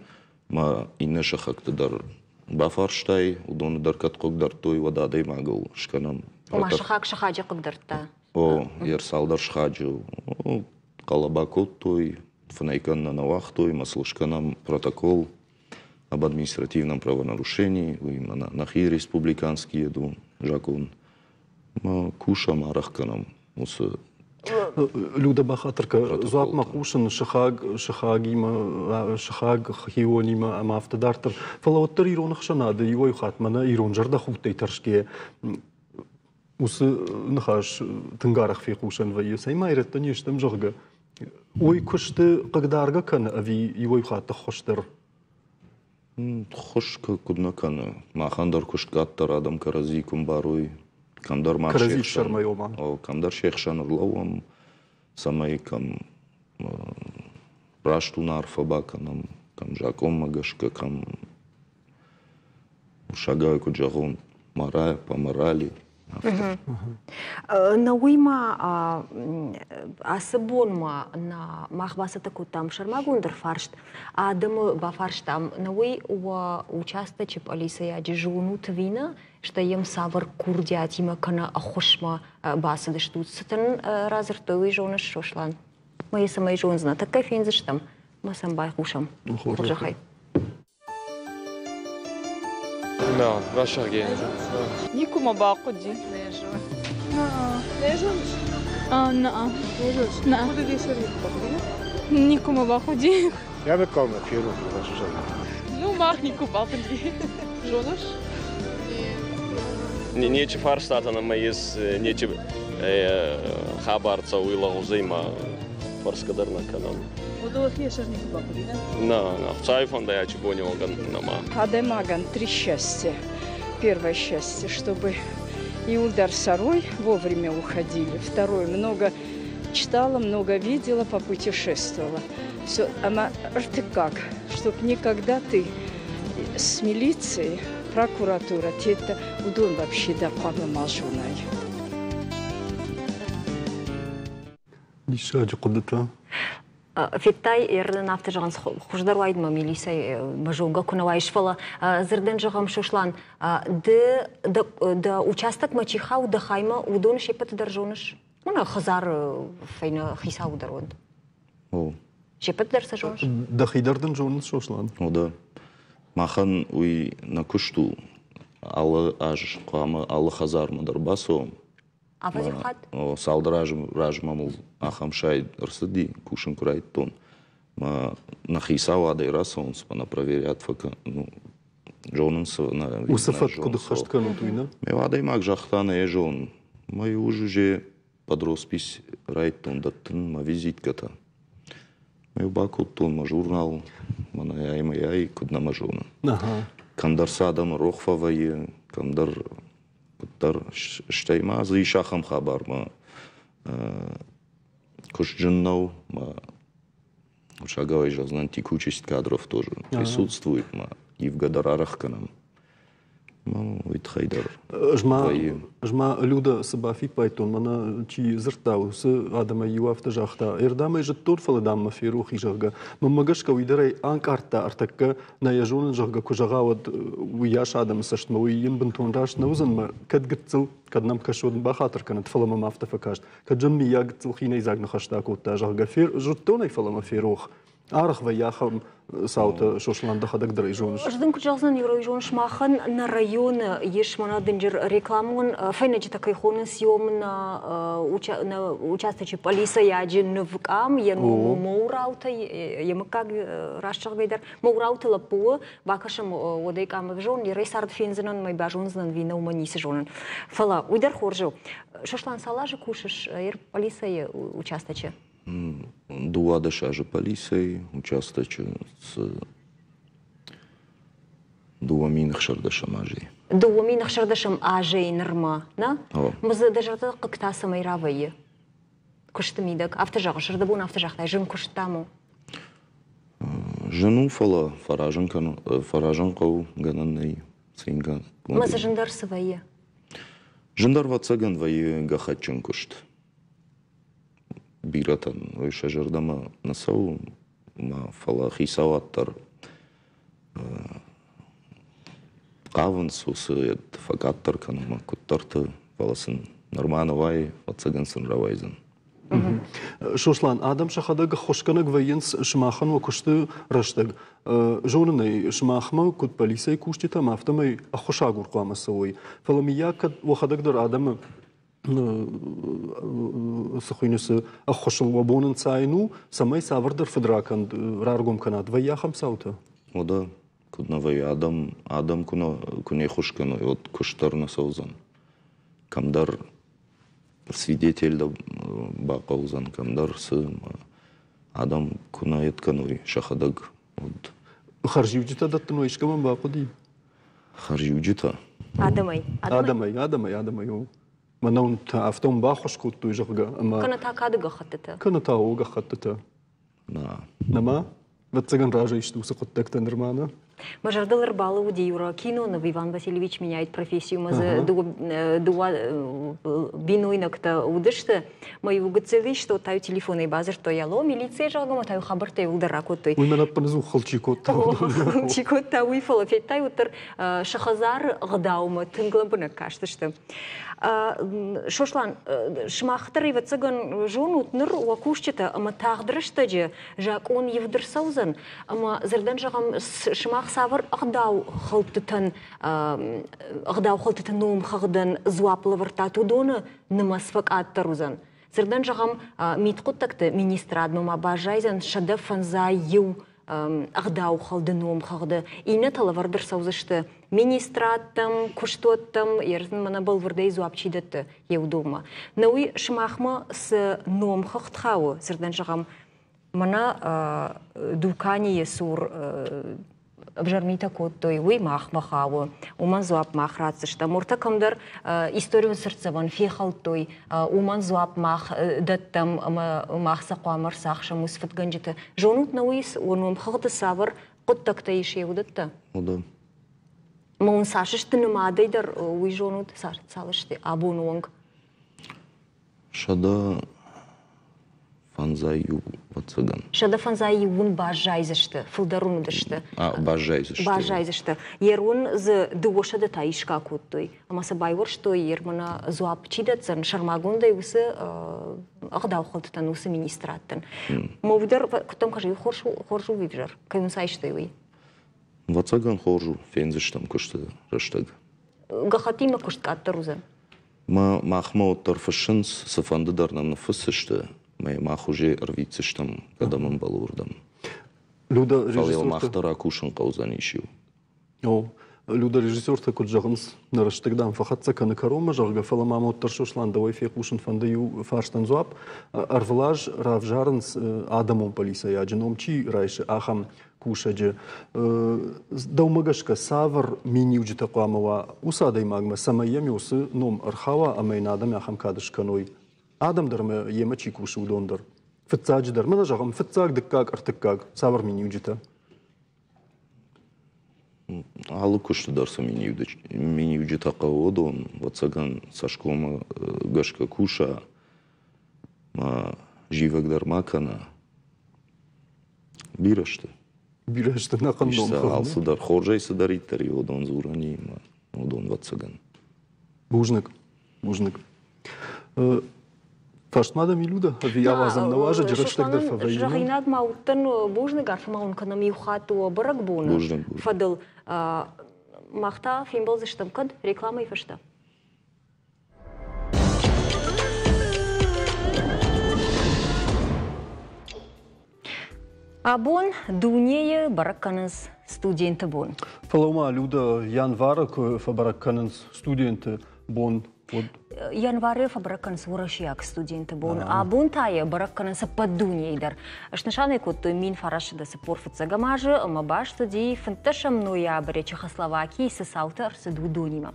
ма и не шахакты дар бафарштай, удон дар каткок дар той вода дай магал шканам. Ома шахаджа кыгдарта. О, ерсал дар шхаджу, калабакот той, фанайканна на вахту, и маслушканам протокол об административном правонарушении, именно нахи республиканские, жакун, кушам арахканам, Люда бахатырка зуап мақушын шахаг хионима ама автодартыр. Фалауаттар иронық шанады, иой хатмана ирон жарда хуттай таршке. Усы нахаш тынгарах фи қушан вайы. Сайма айретта нештім жоғға. Ой күшті қағдарға каны ави иой хатты хоштыр. Хошка кудна каны. Махандар күшткаттар адам карази кумбаруй. Камдар камдар шехшан урлауам, самай кам раштунар фабаканам, кам жаком магашка, кам шагай куджагон марая помарали. Науима асыбонма на махбасата кутам шармагундер фаршт, а дымы ба фарштам науи участочек алисая джижуну твина, что ем савар курдя тима кана ахушма басы дештут. Сатан разер той жонаш шошлан. Мы самой жон зна, так кайфин заштам. Мы сам бай хушам. Хуржахай. Да, ваша гея. Никума бақуди. Не жон. Не жон? На. Не жон. На. Куда десер бақуди? Никума бақуди. Я бы калма фиру, ваша. Ну, мах нику бақуди. Жонаш? Нече фарштата на майыз, нече хабарца уйла узейма фарскадарна канал. Удалых ешер нику бақуди, да? В цайфон да я чебони оган нама. Адемаган 3 счастья. Первое счастье, чтобы Иулдар Сарой вовремя уходили. Второе, много читала, много видела, попутешествовала. Все, ама ты как, чтоб никогда ты с милицией, прокуратура, это удон вообще да помалжунай. Дишаджи кудыта. Фиттай эрден авто жағын хуждар вайдма милисай бажуга кунавайш фала зерден жағам шушлан да участок мачихау да хайма удон шепет даржоныш. Мана хазар файна хисау дарвонд. Шепет дарса жоныш? Да хидардан жоныс шушлан. О, да. Махан уй на кушту алы аж қамы алы хазар мыдар басо. А вазирхат? Салды ражмамыл ахамшай рсыди кушин курайт тон. На хисау адай раса он спана проверят фака. Джонынсы на... Усафат куды хаштка туйна? Мевадай мак жахтана ежон. Май уже под роспись райт тон даттын ма визитката. Май баку тон ма журнал. Мана яй кудна ма жона. Камдар садам рохфавай, камдар... Куттар штайма зы шахам хабар ма кушджиннау ма шагавай жазнан текучесть кадров тоже присутствует ма и в гадарарах канам ма уитхайдар жма люда сабафи пайтон мана чи зыртау с адама юафта жахта эрдама же турфала дамма ферухи жага мамагашка уйдерай анкарта артакка на яжунын жага кужагават уяш адам саштма уйим бентон раш наузанма кадгцл каднам кашодн бахатыр канат фалама мафта факашт каджамми ягцл хина изагна хашта кутта жага фер жуттонай фалама ферух арах ваяхам саута шошланда хадак драй жонш. Ждын кучалзан юрой жонш махан на район еш мана дынжыр рекламун файначи такой хонын съем на участоче полиса яджи нывкам яну моураута ямыкаг рашчаг бейдар моураута лапуы бакашам одей камык жон ерей сард фензинан май бажонзнан вина уманисы жонын. Фала уйдар хоржу. Шошлан салажы кушаш ер полиса участоче? Дуа дашажа полицией участоче с дуаминах шардашам ажей. Дуаминах шардашам ажей нырма, на? Мызы дажарда қықтасы майравайы. Күштімейдік. Автожағы, шардабун автожақтай, жын күштаму? Жыну фала, фаражын қау гананнай синга. Мызы жындар сывайы? Жындар ватсаган вайы гахатчын күшт. Биратан, ой шажардама насау, ма фала хисаваттар қавын сусы фагаттар канама куттарты фаласын норманы вай ватсаган сын равайзын. Шошлан, адам шахадага хошканаг ваенс шмахан ва кушты раштаг. Жонный шмахма кут полиция куштита мафтамай хошагур кламасовой. Фаламия вахадагдар адам сахуйнысы хошыл вабонын цайну самай савардар федракан раргом канат ваяхам саута. Ода куднавай адам куне хошкану от куштарна саузан. Камдар свидетель да бақаузан камдар сы адам куна етканой шахадаг от харживджита даттану ишкаман бақуди харживджита адамай манаун автом бахош кутту жага ама kana ta kadga khattata kana ta ога хаттата нама ватсаган ража ишту сакоттакта нормана. Мажардалар балу диюра кино, но Иван Васильевич меняет профессию. Мы бинуйнакта удышты. Мы угцели, что таю телефонный базар, что яло милиция жагама таю хабар таю ударакотой. Мы на панзу халчикот. Халчикот тау и фалафет таю утр шахазар гдаума тынглабына кашты что. Шошлан шмахтары ватсаган жонут ныр вакушчита, ама тагдырышта же жак он евдырсаузан, ама зардан жагам шмах савар агдау халтытан ном хагдан зуаплы вартату доны нымасфак аттарузан. Зардан жагам миткуттакты министрадмама бажайзан шада фанза ю агдау халды ном хагды. Ина талавардыр саузышты министраттам, куштоттам, ерзін мана балвырдай зуапчидатты еудома. Науи шмахма с ном хагтхау. Зардан жагам мана дукани сур обжармита коттой, уй махмахау, уман зуап махрацышта. Мурта камдар историю сырцаван фехалтой, уман зуап мах даттам махса қуамар сақша мусфат ганжита. Жонут науис уном хагды савар коттакта иши еудатта. Ода. Маун сашышты нымадайдар уй жонут салышты абонуанг. Шада фанзаю ватсаган. Шада фанзаю вун бажайзышты, фылдаруну дышты. Бажайзышты. Бажайзышты. Ерун з дуошада таишка куттой. Амаса байвар что ермана зуап чидатсан шармагундай усы агдау холтатан усы министраттан. Мовдар кутам кажи хоржу вивжар. Кайун сайшты уй. Ватсаган хоржу фензыштам кушты раштаг. Гахатима куштка аттарузан. Махма оттарфашынс сафанды дарнам нафысышты. Мы махуже рвицыштам, когда мы балурдам. Люда режиссер махтара кушан каузанишил. О, Люда режиссер такой жагнс нараштагдам фахатца канакарома жага фаламам оттаршошлан давай фе кушан фандаю фарштан зуап арвлаж равжарнс адамом полиса ядженом чи райше ахам кушаджи даумагашка савар миниуджита куамава усадай магма самаями усы ном архава амайнадам ахам кадышканой. Адам дарме емачи кушу удондар. Фитцаджи дарме на жагам фитцаг дыккак артыккак савар миниуджита. Алы кушты дарса миниуджита каодон ватсаган сашкома гашка куша живак дармакана бирашты. Бирашты на кандом. Алсыдар хоржайсы дариттари одон зурани одон ватсаган. Бужник. Фаштмада милуда, авиавазам наважа, джераштагдар фавайна. Жагинад мауттан бужник арфамаун канам юхату баракбуна. Фадыл махта фимбал зыштам кад реклама и фашта. Абон дунее баракканыз студенты бон. Фалаума люда январак фабаракканыз студенты бон. Январе фабраканс урашияк студенты бон. Абон тая баракканыз поддунейдар. Шнашаны кот мин фарашда се порфатса гамажы, ама баш студии фанташам ноябре Чехословакии се саутар се дудунима.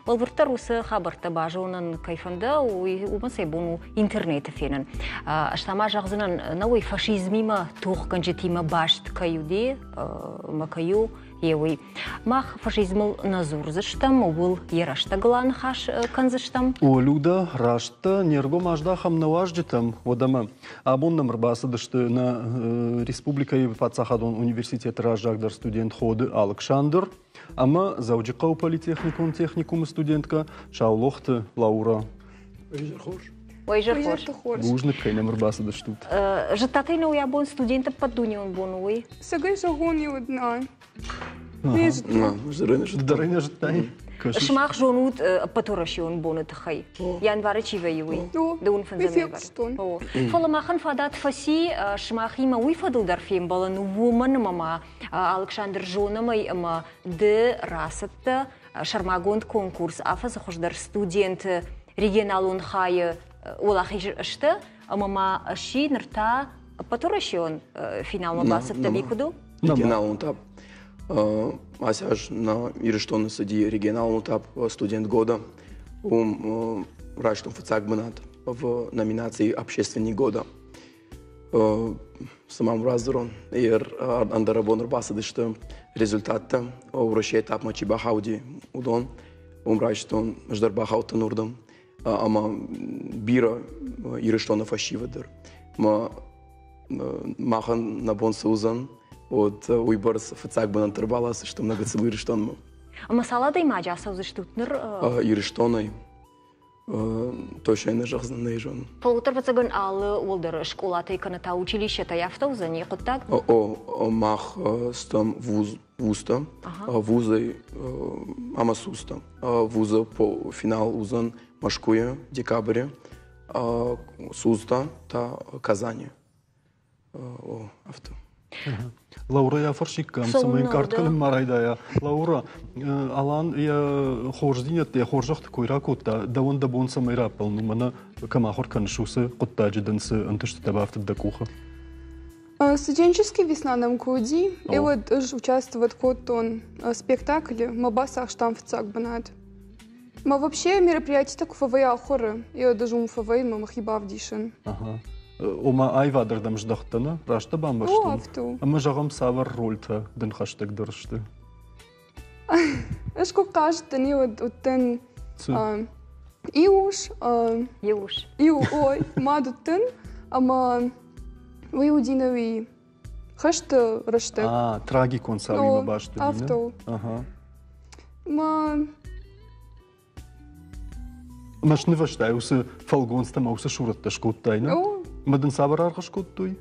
Балвыртар усы хабарта бажы онан кайфанда умасай бону интернеті фенен. Аштама жағзынан науай фашизмима тоқканжетима башт каюде, макаю Евой. Мах фашизмл назур зыштам, ул ерашта глан хаш канзыштам. О люда рашта нерго маждахам наваждитам одама. Абон намрбасы дышты на республика и пацахадон университет ражагдар студент ходы Александр. Ама зауджикау политехникум техникум студентка шаулохты Лаура. Уйжер хорш. Бужник кайнем рбаса да штут. Житатый на уябон студента под дунион бонуй. Сегай жагон и одна. Дарыня життай. Шмах жонут паторашион бонут хай. Ян варачиве юй. Дун фанзамевар. Фаламахан фадат фаси шмахи ма уй фадл дарфим балан вуман мама Александр Жонамай ма де расатта шармагонд конкурс афа захождар студент регионалун хай улахи шта мама ши нрта паторашион финал мабасат табикуду. Регионалун тап. Асяж на Ирештон сади регионалный этап студент года. Раштон Фацагбанат в номинации «Общественник года». Самам разорон андарабон рбасады, что результаты урощей этап мачи бахауди удон. Раштон ждар бахаута нурдом. Ама бира Ирештона фашивадыр. Махан на бон саузан. От уйборс фацак банан тарбалас, что много целый Ирештон. Масала да имаджа саузаштутнер. Ирештоной точно не жахзнаный жон. Полутор фацаган ал улдер школа тайканата училище таяфтау за них вот так. Мах стам вузта, вузы амасуста, вуза по финал узан Машкуя декабре, суста та Казани. Авто. Лаура я фаршиккам самайн карткалым марайдая. Лаура алан я хорждинят я хоржахт койракотта давон да бон самайра полну мана камахор каншусы коттаджидансы антышты табафт дакуха. Студенческий весна нам куди и вот участвует коттон спектакле Мабаса штамфцак банат. Мы вообще мероприятие так фавая хоры и даже фавай махиба вдишен. Ага. Ома айвадыр дам ждахтана, рашта бамбаштын. Ама жағам савар рольта дын хаштаг дырышты. Эшко каждый не вот тен иуш ой мадутын, ама вы удинови хашты рашты. Трагикон савима башты. Авто. Ага. Машны ваштай, усы фалгонста маусы шуратта шкоттайна. Мадын сабар арғаш коттой?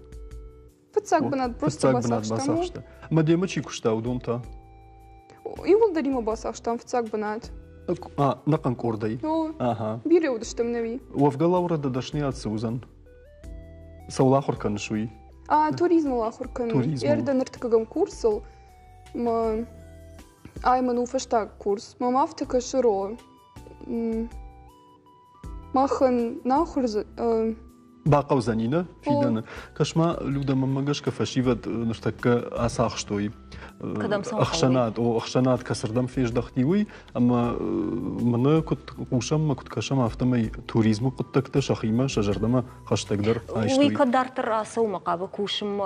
Фацак банат просто басақшта. Мадема чикушта удонта? И улдарима басақштам фацак банат. Нақан кордай? Ага. Бире удыштым нави. Уавга Лаура да дашни атсы узан? Саула хорканы шуи? Туризм ла хорканы. Ерда ныртыкагам курсыл. Айман уфаштаг курс. Мамафтыка широ. Махан нахурзы. Бақау занина, фидана. Кашма люда мамагашка фашиват ныртакка асахштой. Ахшанат касырдам феждахтиуи, ама мана кут ушам кут кашам автомай туризму куттакта шахима шажардама хаштагдар айштой. Уи кадартыр асау мақабы кушым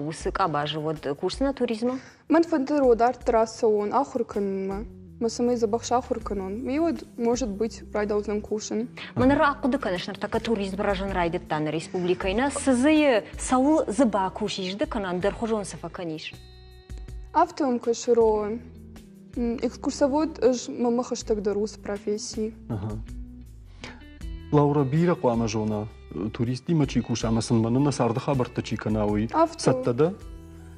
усык абажы вот курсына туризма? Ман фандыру дартыр асауын ахурканма. Мы самые забахша хурканон. И вот, может быть, прайдаузным кушен. Манара акуды, конечно, така туризм ражен райдет тан республикайна. Сызы саул зыба кушишды канан дырхожон сафаканиш. Автом каширо. Экскурсовод ж мама хаштаг дарус профессии. Лаура бира куама жона. Туристи мачи кушама сынманы насарды хабарта чиканауи. Саттада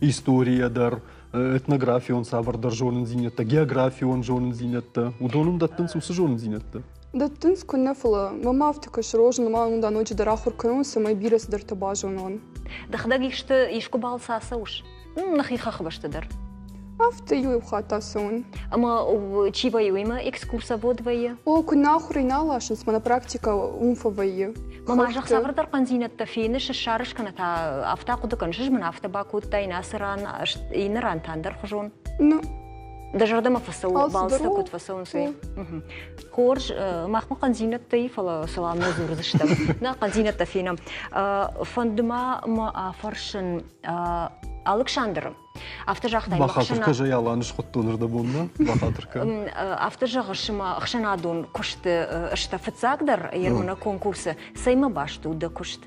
история дар. Этнография он сабардар жонын зинетта, география он жонын зинетта. Удоным даттын сусы жонын зинетта. Даттын скунна фыла. Мама автыка шырожын, мама да ночи дара хурканун, самай бирес дар таба жонон. Дахдаг ишты ишку балса сауш. Нахи хахбашты дар. Авто юй хата сон. Ама чива юйма экскурсовод вайе? Кунна хурина лашынс, мана практика умфа вайе. Мама жақ савырдар қанзинетті фейні шарыш каната авта құды қаншыш мына авта бакутта инасыран иныран тандар құжон. Дажардама фасау балсты күт фасауын сүй. Хорж мақмы қанзинетті фала саламны зұрызыштым. На қанзинетті фейнім. Фандыма ма афаршын Александр. Автожақтай Бахатырка жай аланыш құттонырда болна? Бахатырка. Автожақышыма қшанадун күшті ішті фыцагдар ерміна конкурсы сайма башту да күшті?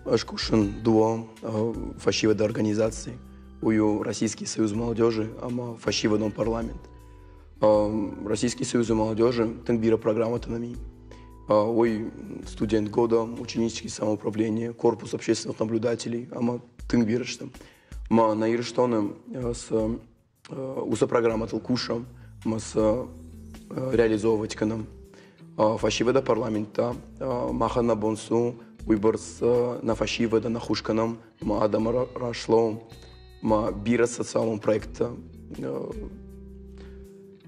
Ашкушын дуа фашивада организации. Ую Российский союз молодежи, ама фашивадон парламент. Российский союз молодежи, тангбира программа тонами. ой, студент года, ученическое самоуправление, корпус общественных наблюдателей, ама тынг бирыштым. Ма на ирыштоны с уса программа толкушам, ма с реализовывать канам. Фашиведа парламента, маха на бонсу, выборс на фашиведа на хушканам, ма адама рашло, ма бира социального проекта.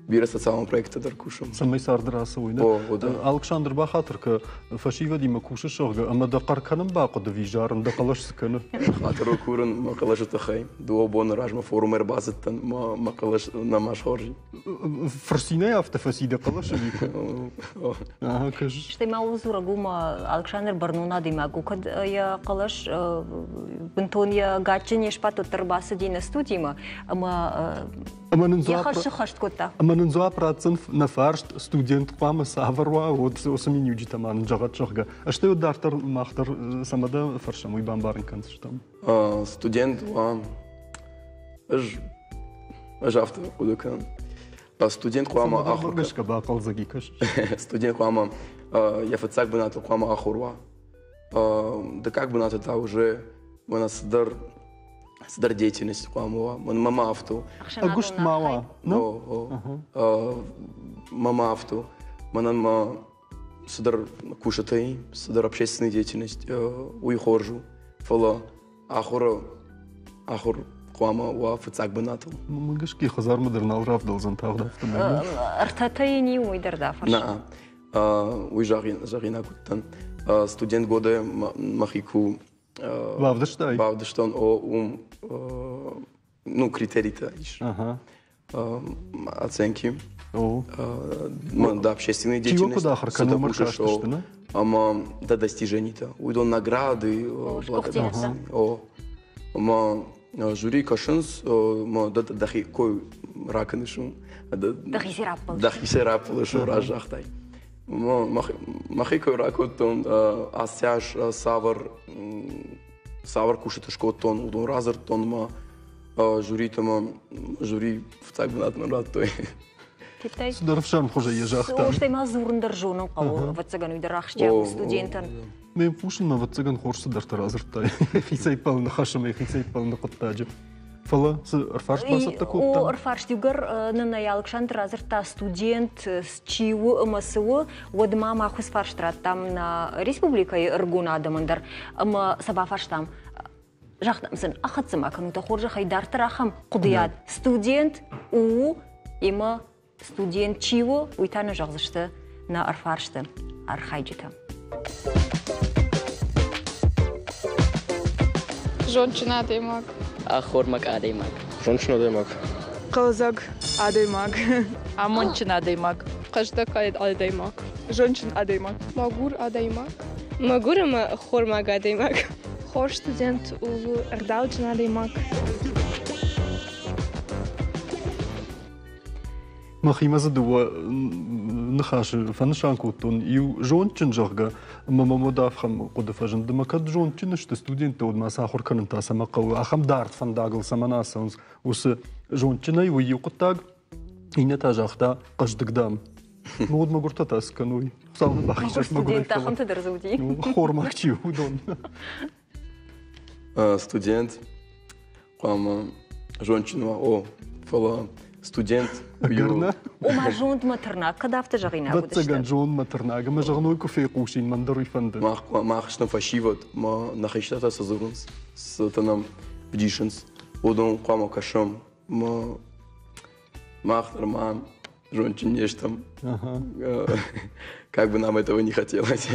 Бира социального проекта даркушам. Самый сардрасовый, да? Александр Бахатырка фашива дима куша шорга, ама да карканам бақыды вижарын да қалаш сыканы. Хатыру курын мақалашы тахай. Дуо бон ражма форум эрбазыттан мақалаш намаш хоржи. Фарсина яфта фасида қалашы вика. Ага, кажи. Штай мау зура гума Александр Барнуна дима гукад я қалаш бентон я гачен ешпату тарбасы дина студима, ама я хашы хашт кота. Аманын 2% на фаршт студент қамы саварва от осамин юджита манын жағат жоғға. Ашты өддартар мақтар самада фаршам уйбан барын канцыштам? Студент ва авто удукан. Студент қуама ахурка. Гашка бақал загикаш. Студент қуама я фацак бынаты қуама ахурва. Да как бынаты та уже у нас сдар деятельность қуамова. Мама авто. Агушт мала. Мама авто. Манан сдар кушатай, сдар общественная деятельность. Уйхоржу. Фала ахур қуама ва фацак бынаты. Мгашки хазар мадырнал равдал зантавда. Артатай не уйдарда фарш. На. Уй жарина куттан. Студент года махику. Вавдыштай. Вавдыштан ну критерий-то иш. Оценки. Да, общественная деятельность. Чего куда харкану маркаштышты, ама да достижений-то. Уйдон награды, благодарности. Ама жюри кашынс, да дахи кой ракынышым. Дахи серапылышым ражахтай. Махи кой ракоттон асяш савар кушатыш коттон, удон разырттон ма жюри фцак бынат мыраттой. Сударфшам хуже ежахтан. Оштай мазурындар жоның қау ватсаган уйдар ақшчау студентан. Мен пушын ма ватсаган хорсыдар таразырттай. Хисайпалны хашымай хисайпалны қоттажып. Фала, арфарш басатта коттан? О, арфарш дюгар нана Александр разырта студент с чиу МСУ одма махус фарштрат там на республикай ыргуна адамандар. Ама саба фарштам. Жақтамсын ақатсыма канута хоржа хайдар тарахам құдият. Студент у има студент чиу уйтаны жағзышты на арфаршты архайджита. Жончина адаймак. Ахормак адаймак. Жончина адаймак. Қалзак адаймак. Амончина адаймак. Қаждакай адаймак. Жончин адаймак. Магур адаймак. Магурама хормак адаймак. Хор студент у Ардалчина адаймак. Махимаза дуа нахаши фаншан коттон ю жончин жағга мама мудафхам қудыфажын дымакад жончин ішті студенті од маса хорканын тасама қауы ахам дарт фандагыл саманасыңыз осы жончинай уй юқыттаг ине тажақта қаждыгдам мод магурта таскануй салны бақишаш магурай Студент ахам тыдыр зауди. Хормакчи удон. Студент қуама жончинова о фала студент Гарна? Ома жонт матырнак, кадавты жағина будышты. Ватсаган жон матырнага, ма жағной кофе қушин мандаруй фанды. Махшна фашиват, ма нахиштата сазырынс, сатанам вдишинс. Одон қуама кашам, ма махтар мам, жончин нештам. Как бы нам этого не хотелось.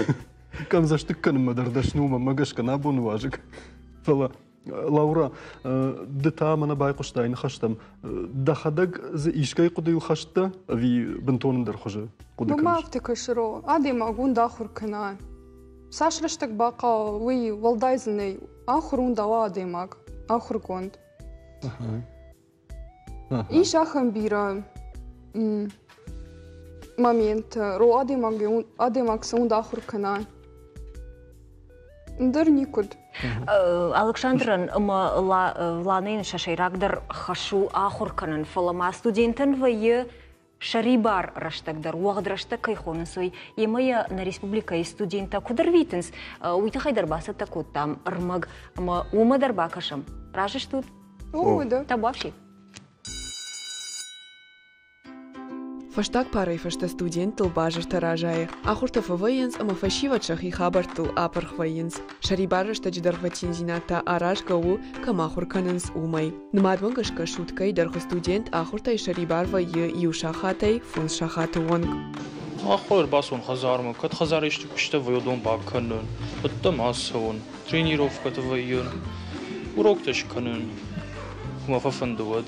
Кам заштыкканым мадардашнума, магашка набон важик. Фала. Лаура, дета мана байқуштайны хаштам. Дахадаг за ишкай қудайыл хашта, ви бентонындар хожа қудакамш. Мамавты кашыро, адаймагун дахур кана. Сашраштак бақа, ви валдайзынай, ахурун дава адаймаг, ахур гонд. Иш ахам бира момент, ро адаймаг саун дахур кана. Дар никуд. Александран ланын шашайрагдар хашу ахурканын фалама студентен вайы Шарибар раштагдар, уағд раштаг кайхонысой, емая на республика студента кудыр витінс, уйта хайдар баса такот там, ырмаг, ама умадар бакашам. Ражыш тут? О, да. Та вообще. Фаштак парай фашта студент тыл бажыр таражае. Ахурта фавайынс, ама фашивачах и хабар тыл апарх вайынс. Шарибарышта джидархватин зината араш гау камахур канынс умай. Нмадвангашка шуткай дарху студент ахурта и шарибар вайы ю шахатай фунс шахаты вонг. Ахур басун хазарма, кат хазаришты кушта вайодон бакканын. Утта масаун, тренировката вайын. Урокташ канын. Мафафандуад.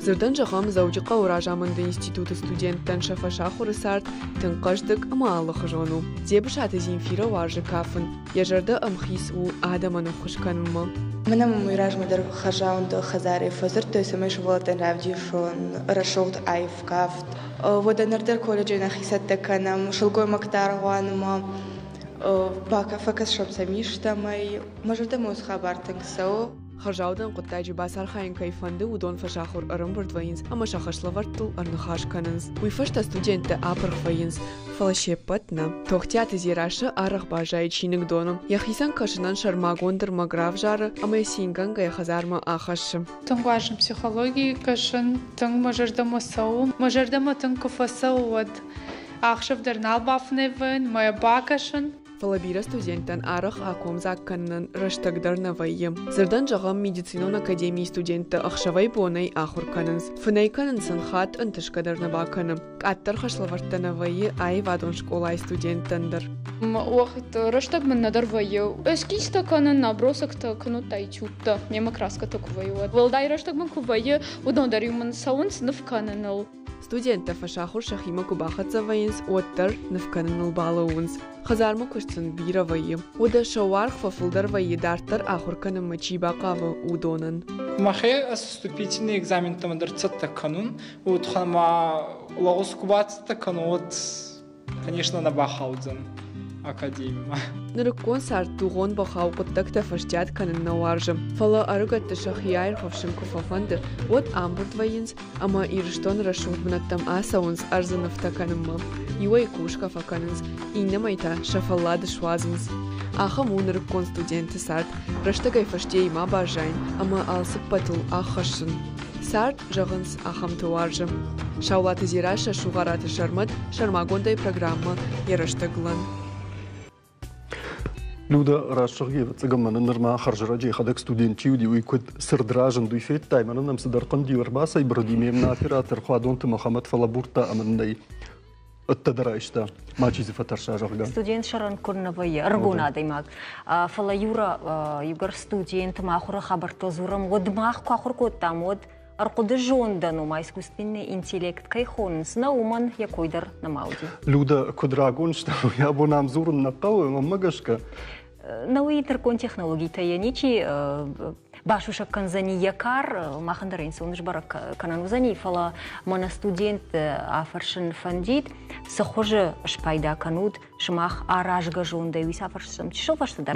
Зырдан жағам заудиқа уражамынды институты студенттен шафашахуры сарт тынқаждық амалықы жону. Зебішаты Земфира уаржы кафын. Ежарды амхис у адаманы хушканымы. Mənəm uğraşmadır xajaundu xazari fazır tösümüş volatan ravdişon rashot ayf kaft. Vodanırdır kolejine xisette kanam şulgoy maktarğanıma baka fakas şopsamiştamay. Majırda muz xabartın kısao. Хажаудан қоттайжы басар хайын кайфанды удон фашахур арымбырд вайынс, ама шахашлавартыл арнахаш канынс. Уйфашта студенты апырх вайынс, фалашеппатна. Тохтяты зирашы арах бажай чинык доном. Яхисан кашынан шармагондыр маграв жары, ама ясинган гая хазарма ахашы. Тыңғажын психологии кашын, тың мажырдама сау, мажырдама тың кафасау вад. Ахшывдар налбафневын, мая бакашын. Фалабира студенттен арах акомзак каннан раштагдарна вайым. Зырдан жағам медицинон академии студенті ақшавай бонай ахур канынс. Фынай канынсын хат ынтышкадарна баканым. Аттар хашлаварттана вайы ай вадон школай студенттендір. Уақыт раштаг міннадар вайы. Өскиста канын набросакта кыну тайчутта. Мема краска таку вайы. Валдай раштаг мін кувайы удондар юмын сауын сынып каныныл. Студенті фашахур шахима кубахатса вайынс оттар нывканыныл балы уынс. Хазарма кушцын бира вайы. Ода шауарх фафылдар вайы дартар ахурканым мачи бақавы удонын. Махе вступительный экзамен там дарцатта канун. Вот хама логос кубацта канут, конечно, на бахаудзан академия. Нырыккон сарт туғон бахау құттакта фаштят канын науаржым. Фала арыгатты шахияйр хавшым куфафанды. Вот амбурд вайынс, ама ирыштон рашуд бынаттам асауынс арзыныфта канымма. Юай кушка факанынс, иннамайта шафаллады шуазынс. Ахам унырыккон студенты сарт, раштагай фаштей ма бажайн, ама алсып патыл ахашын. Сарт жағынс ахам туаржым. Шаулаты зираша шуғараты шармат, шармагондай программа яраштаглан. Люда рашырге цыгаманы нырма харжыра жейхадак студентчиу ди уйкуд сырдражын дуйфет тайманы нам сыдарқын диварбаса и бродимемна оператор Хладонты Мухаммад Фалабурта амындай оттадарайшта мачизи фатарша жағга. Студент шаран курнавай аргуна даймак. Фала юра югар студент махура хабартозурам годмах кахур коттам од арқуды жондану ма искусственный интеллект кайхонс на уман якойдар на мауди. Люда кудрагон что я бы нам зурн напал, магашка. Науи теркон технологии таяничи башуша канзани якар махандаренс он ж барак кананузани фала мана студент афаршин фандит сахоже шпайда канут шмах аражга жонда и сафаршим чишел вашта дар.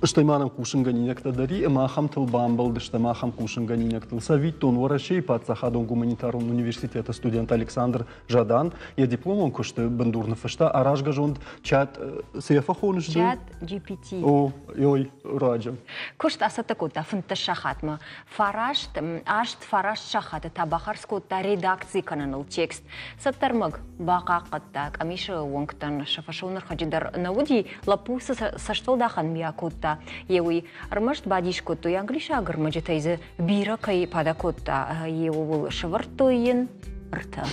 Что иманам кушингани некто дари, махам тыл бамбал, что махам кушингани некто савитон ворашей под сахадом гуманитарного университета студент Александр Жадан. Я дипломом кушты бандурна фашта аражга жонд чат сефахон жду. Чат GPT. О, ой, раджа. Кушт асатакота фунта шахатма фарашт ашт фарашт шахата табахарскота редакции кананал текст саттармаг бақақаттак амиша вонгтан шафашонар хаджидар науди лапу сашталдахан миякота еуи армашт бадишкото англиша агрмаджетайзе бира кай падакота еу шавартойен рта.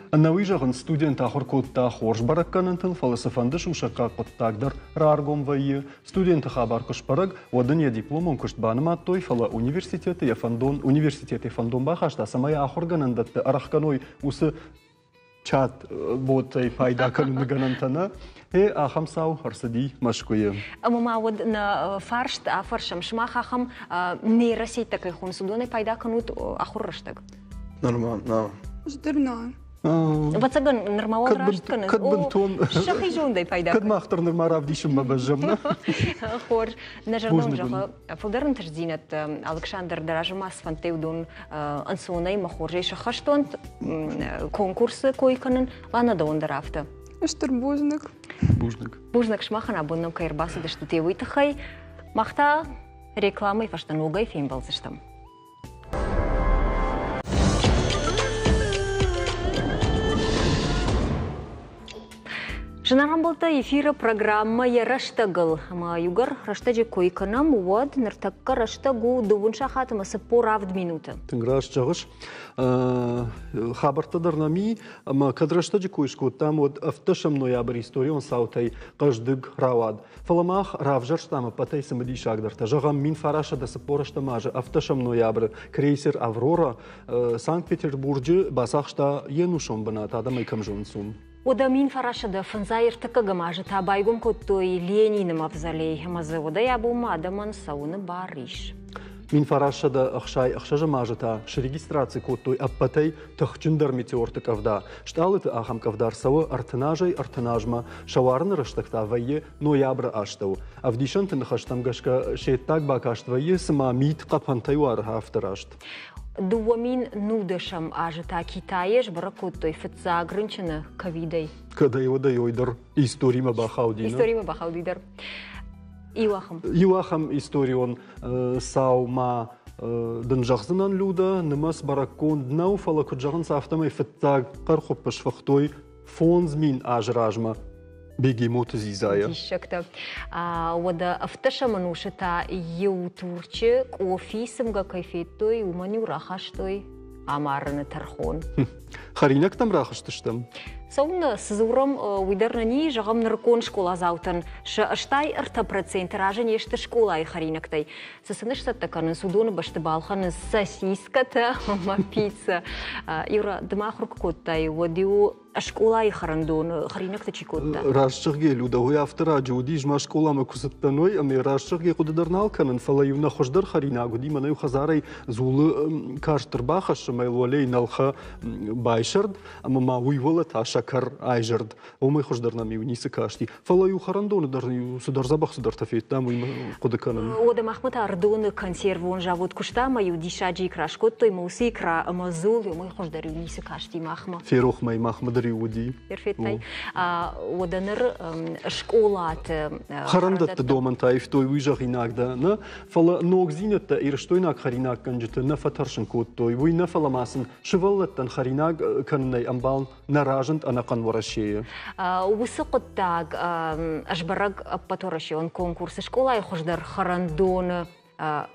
Науижаган студент ахуркотта хорж баракканынтын фалсафанды шушака коттагдар раргом вайы. Студенты хабар кушпараг одын дипломон куштбаным аттой фала университеты фандон бахашта самая ахурганындатты арахканой усы чат ботай пайда каныныганантана. Ахам сау харсади машкуе. Мама вот на фаршт афаршам шмах ахам нейросеть такой хон судоны пайда канут ахурраштаг. Нормально. Ждырна. Вацаган нормал раштканы. Шахи жондай пайда. Кадмахтар нормарав дишим мабажамна. Хор нажарном жаха. Фалдарн таждинат Александр Даражмас фантеудун ансонай махоржей шахаштонт конкурсы койканын лана дондарафта. Штыр бужник. Бужник шмахана буннам кайрбасы дышты тевуйтахай. Махта рекламой фаштанугай фейм балзыштам. Жынарам болта эфира программа «Яраштагыл». Югар раштаджи койканам уад нартакка раштагу дувунша хатымасы поравд минута. Тынграш чағыш. Хабартадарнами, кадраштаджи койшку там вот автошам ноябрь история он саутай каждык равад. Фаламах равжарштама патай самади шагдарта. Жагам мин фараша да сапораштамажа автошам ноябрь крейсер Аврора Санкт-Петербурге басахшта енушом баната адамай камжонсум. Ода мин фарашада фанзайр такагамажа табайгум коттой Ленина мавзолей мазы ода ябума адаман сауны бариш. Мин фарашада ахшажа мажата регистрации коттой аппатай тахчундар метеорты кавда. Шталыты ахам кавдар савы артынажай артынажма шаварны раштакта вайе ноябры аштау. Авдишанты нахаштам гашка шеттак бакаштвайе сама мит капантайуар хафтарашт. Дуамин нудашам ажата Китаеш баракуттой фитца ограничена ковидой. Когда его дайойдар историма бахаудина. Историма бахаудидар. Иуахам. Иуахам историон саума дынжахзынан люда нымас баракон днау фалакуджаган сафтамай фитца кархопаш фахтой фонзмин ажражма. Бегемот зизая. Дишакта. Ода автоша манушата ютурче офисом га кайфеттой уманю рахаштой амарны тархон. Харинак там рахаштыштам. Сауна сызурам уйдарнани жагам наркон школа заутан. Шаштай 40% ражен ешты школа и харинактай. Сасыныш саттаканы судоны башты балхан сосиската пицца. Юра дмахрук коттай водиу школа и харандон харинакта чикотта. Рашчыгы люда хуй автора жуди жма школа ма кусаттаной ами рашчыгы куддарнал канан фалаюна хождар харинагу ди манай хазарай зулы каштыр бахаш майлвалей налха байшард ама ма уйвала шакар айжард. Омай хождарна ми унисы кашти. Фалаю харандон дарю судар забах судар тафет там уйма кудаканан. Ода махмат ардон консервон жавот кушта маю дишаджи крашкот той муси кра амазул омай хождар унисы кашти махма. Ферох май махмадари уди. Перфектай. Оданыр школат. Харандат доман таиф той уйжах инагда. На фала ногзинат ирштойнак харинак канжит на фатаршин кот той уй на фаламасын шиваллаттан харинак каннай амбал наражент анакан ворашея. Усыкыттаг ажбараг паторашион конкурсы школа и хождар харандон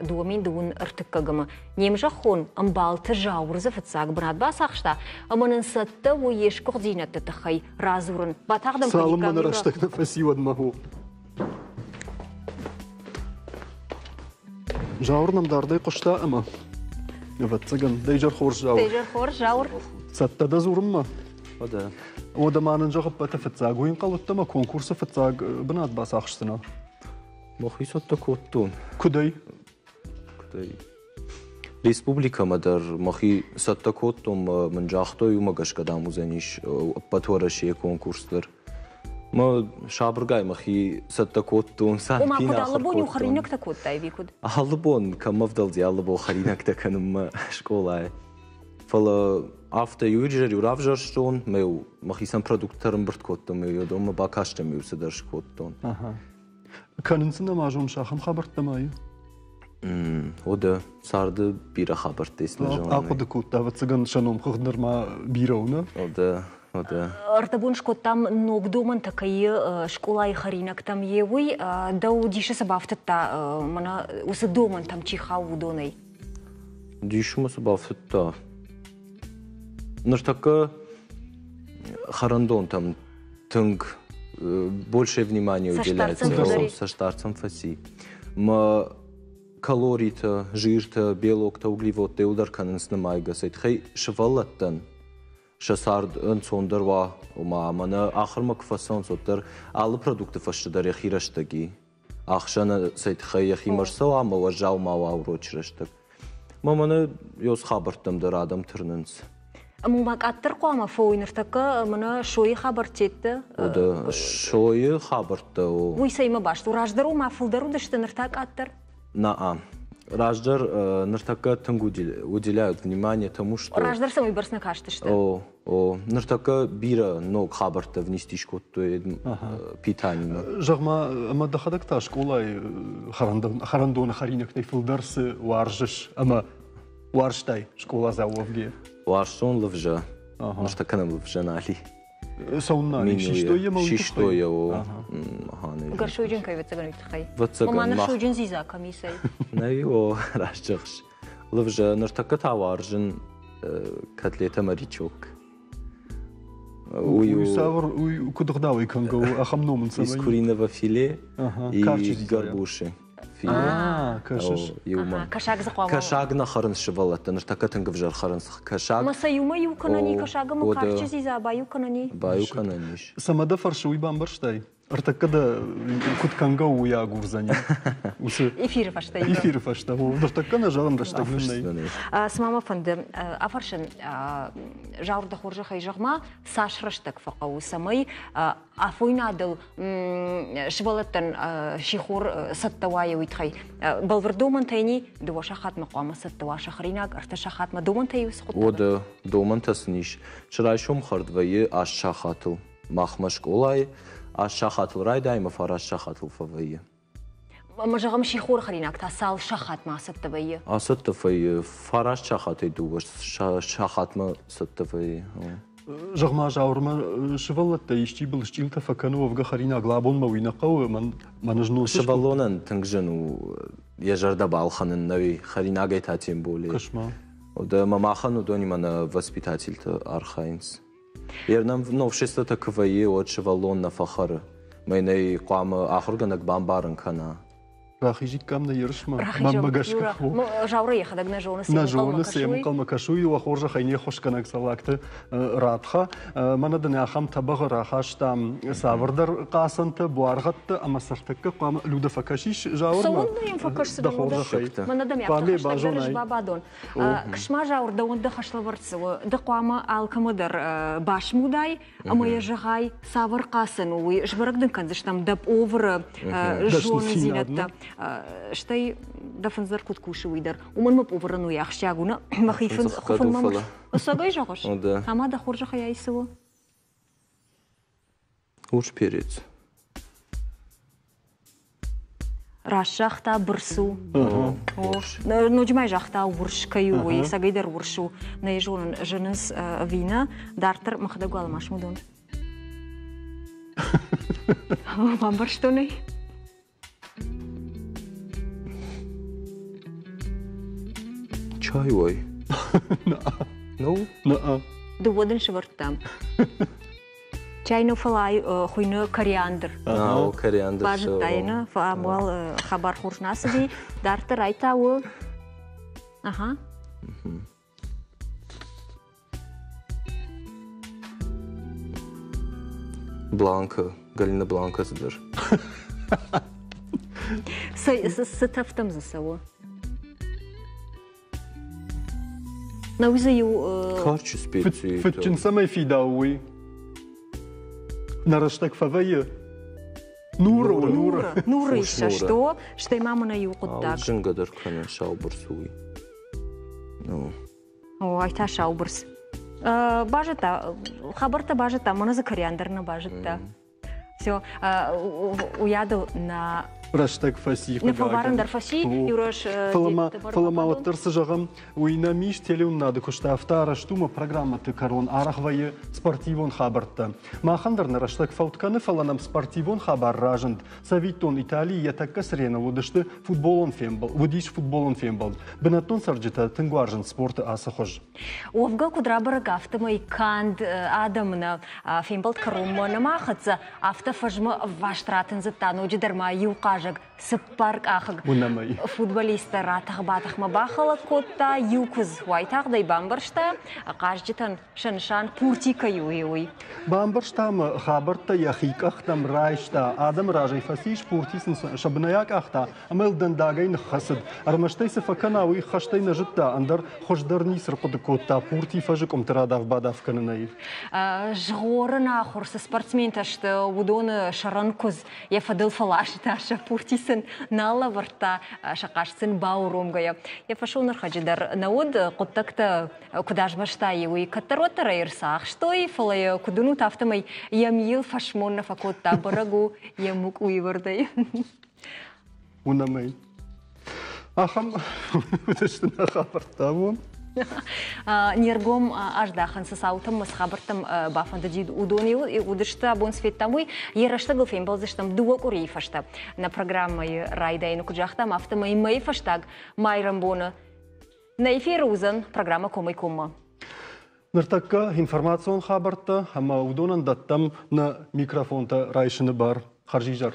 дуамин дуун артыккагама. Немжахон амбал тажаурза фатсаг брат басахшта. Аманын сатта уеш координатты тахай разурын. Батагдам салым манараштак нафасивад магу. Жаурнам дардай кошта ама. Ватсаган дейжар хор жаур. Дейжар хор жаур. Сатта да зурымма. Ода манын жағып бәті фітсаг. Ойын қалыттама конкурсы фітсаг бұнат бас ақшысына. Махи сатта коттун. Күдей? Күдей. Республика мадар махи сатта коттум мын жақтой умагаш кадам узаниш патуарашия конкурстар. Ма шабыргай махи сатта коттун сан пина ахыр коттун. Ома алыбон юхаринакта коттай викуд? Алыбон камавдалди алыбо харинакта каным школай. Фала After юриджер юравжар штон, меу махисан продукторым бирт коттум, меу дома бакашта меу садарш коттон. Канынсында мажун шахам хабарттамайы? Ода сарды бира хабарттесін жон. Ақуды котта, ватсыган шаном қығдырма бирауна? Ода. Артабун шкоттам ногдоман такайы школа и харинак там евой, да удиши сабафтатта, мана усы доман там чихау удонай. Дишума сабафтатта. Наштака харандон там тынг больше внимания уделяется со штарцем фаси. Ма калорий-то, жир-то, белок-то, углевод-то ударканын снымайга сайт. Хай швалаттан шасард сондарва ума мана ахырма кфасон соттар алы продукты фашыдар яхираштаги. Ахшана сайт хай яхимарсау ама важау мау аурочраштаг. Маманы ёз хабартам дар адам тырнынс. مماك أترقوا ما فوي نرتكا من شوي خبرتيت وده شوي خبرته ويسي ما باش وراجدرو ما فلدرو دشت نرتاك أتر نعم راجدر نرتكا уделяют внимание тому, что راجدر самый барсна каштышты ныртака бира ног хабарта внести шкотто питание. Жагма ама дахадак та школай харандон харинак не филдерсы варжиш ама варштай школа завовге. Варшон лвжа. Ныртака нам лвжа нали. Саунна шиштой ема шиштой яо. Гаршуйджин кай вецаганит хай. Мама нашуйджин зиза камисай. Наио рашчахш. Лвжа ныртака та варжин котлета морячок. Уйсавр кудгдавый канго ахамномын самай. Из куриного филе и горбуши. Кашиш. Кашак захвама. Кашак на харн шивалата, ныртака тангвжар харн кашак. Масаюма юканани кашага му карчи зиза баю канани. Баю кананиш. Самада фаршуй бамбарштай. Артакада кутканга уя гурзани. Эфир фаштай. Эфир фаштай. Дартака на жарам даштагнай. Смама фанды афаршын жаурда хоржа хайжагма сашраштак фақау самай афойнадыл швалаттан шихор саттавая уйтхай. Балвардоман тайни дуаша хатма қама саттава шахринаг арта шахатма доман тайу схот. Ода доман тасниш. Шрайшом хардвае аш шахатл махмаш колай. الشخط رايدا مفار الشخط الفوية. ما جرم شيخور خلينا كتاسال شخط ما ستبيه. ستفي فراش شخط يدوش شخط ما ستفي. جرم جاورما شفلت يشتي بالشتيل تفكنوا وفق خلينا غلابون ما وينقوا من نجنو. شفلونا تنجنو يجرد بالخن النوي خلينا جيتاتين بولي. كشما. وده ما ماخن ودوني من воспитатель أرخاينس. Ернам новшеството КВИ от шевалон на фахара. Майней қам ахурганак бамбаран кана. Рахижик кам на ершма. Бамбагашка. Жауры ехадак на жона сем калмакашуй ва хоржа хайне хошканак салакты радха. Манадын ахам табага рахаш там савардар қасанты буаргатты амасартакка қам люда факашиш жаурма. Сауында им факашсы да хайта. Манадам яхташ бабадон. Кшма жаурда онда хашлаварцы. Да қама алкамадар башмудай амая жагай савар қасын уй жбарагдын канзыштам дап овр жона зинатта. شتي دفن زر كنت كوشي ويدر ومن ما بوفرنو يخشاغونا ما خيفن خفن ما الصبي جاغش هما دا خرج خياي سوا وش بيريت راشختا برسو نجمع جاختا ورش كيوي ساقيدر ورشو نيجون جنس فينا دارتر مخدقو على ماشمودون ما برشتوني Чай ой. Ну? Доводен швартам. Чайно фалай хуйно кориандр. Кориандр. Бажтайна фамвал хабар хурнасби дарта райтау. Ага. Бланка, Галина Бланка задер. Сытафтам за саво. نوزيو كارتش سبيتي فتشن سما في داوي نرشتك فوية نور إيش شتى ماما نيو قدك جن قدر كان شاوبرس وي هايتا شاوبرس باجتا خبرت باجتا منا زكرياندرنا باجتا все уяду на Раштак фаси. Нефалварен дар фаси юраш. Фаламалаттарсы жағам уйна миш телеун нады кушта авта раштума программаты корон арахвайы спортивон хабарта. Махандарны раштак фаутканы фаланам спортивон хабар ражанд. Савитон Италии ятакка срена водышты футболон фембал. Водиш футболон фембал. Бенатон сарджита тынгуаржан спорты асахож. Овга кудрабара гафтама и канд адамна фембал корон мана махатса авта фажма ваштратен затану джидарма юка ажаг сыппарк ахыг футболистер атах батах мабахала котта юкуз вайтах дай бамбаршта каждитан шаншан пуртика юй. Бамбарштам хабарта яхиках там райшта адам ражей фасиш пуртисн шабнаяк ахта амел дандагайн хасад армаштай сфакана уй хаштай нажитта андар хождарни српад котта пурти фажик умтрадав бадав кананаев. Жгорна хорс спортсмента что удон шаранкуз я фадыл фалашта шапуртисен налаварта шакашсен бауромгая. Я пошел на хаджидар науд коттакта кудаш баштай уй катарота райрсах что и фалая кудуну тафтамай ямил фашмон факотта барагу ямук уйвардай. Унамай. Ахам утешна хабартаву. Нергом аждахан саутам масхабартам бафанда дид удонил и удышта бон светамуй ерашта гылфем балзыштам дуа курей фашта на программой райдайну куджахтам автомай май фаштаг майрамбона на эфир узан программа комай комма. Нартакка информацион хабарта ама удонан даттам на микрофонта райшыны бар харжижар.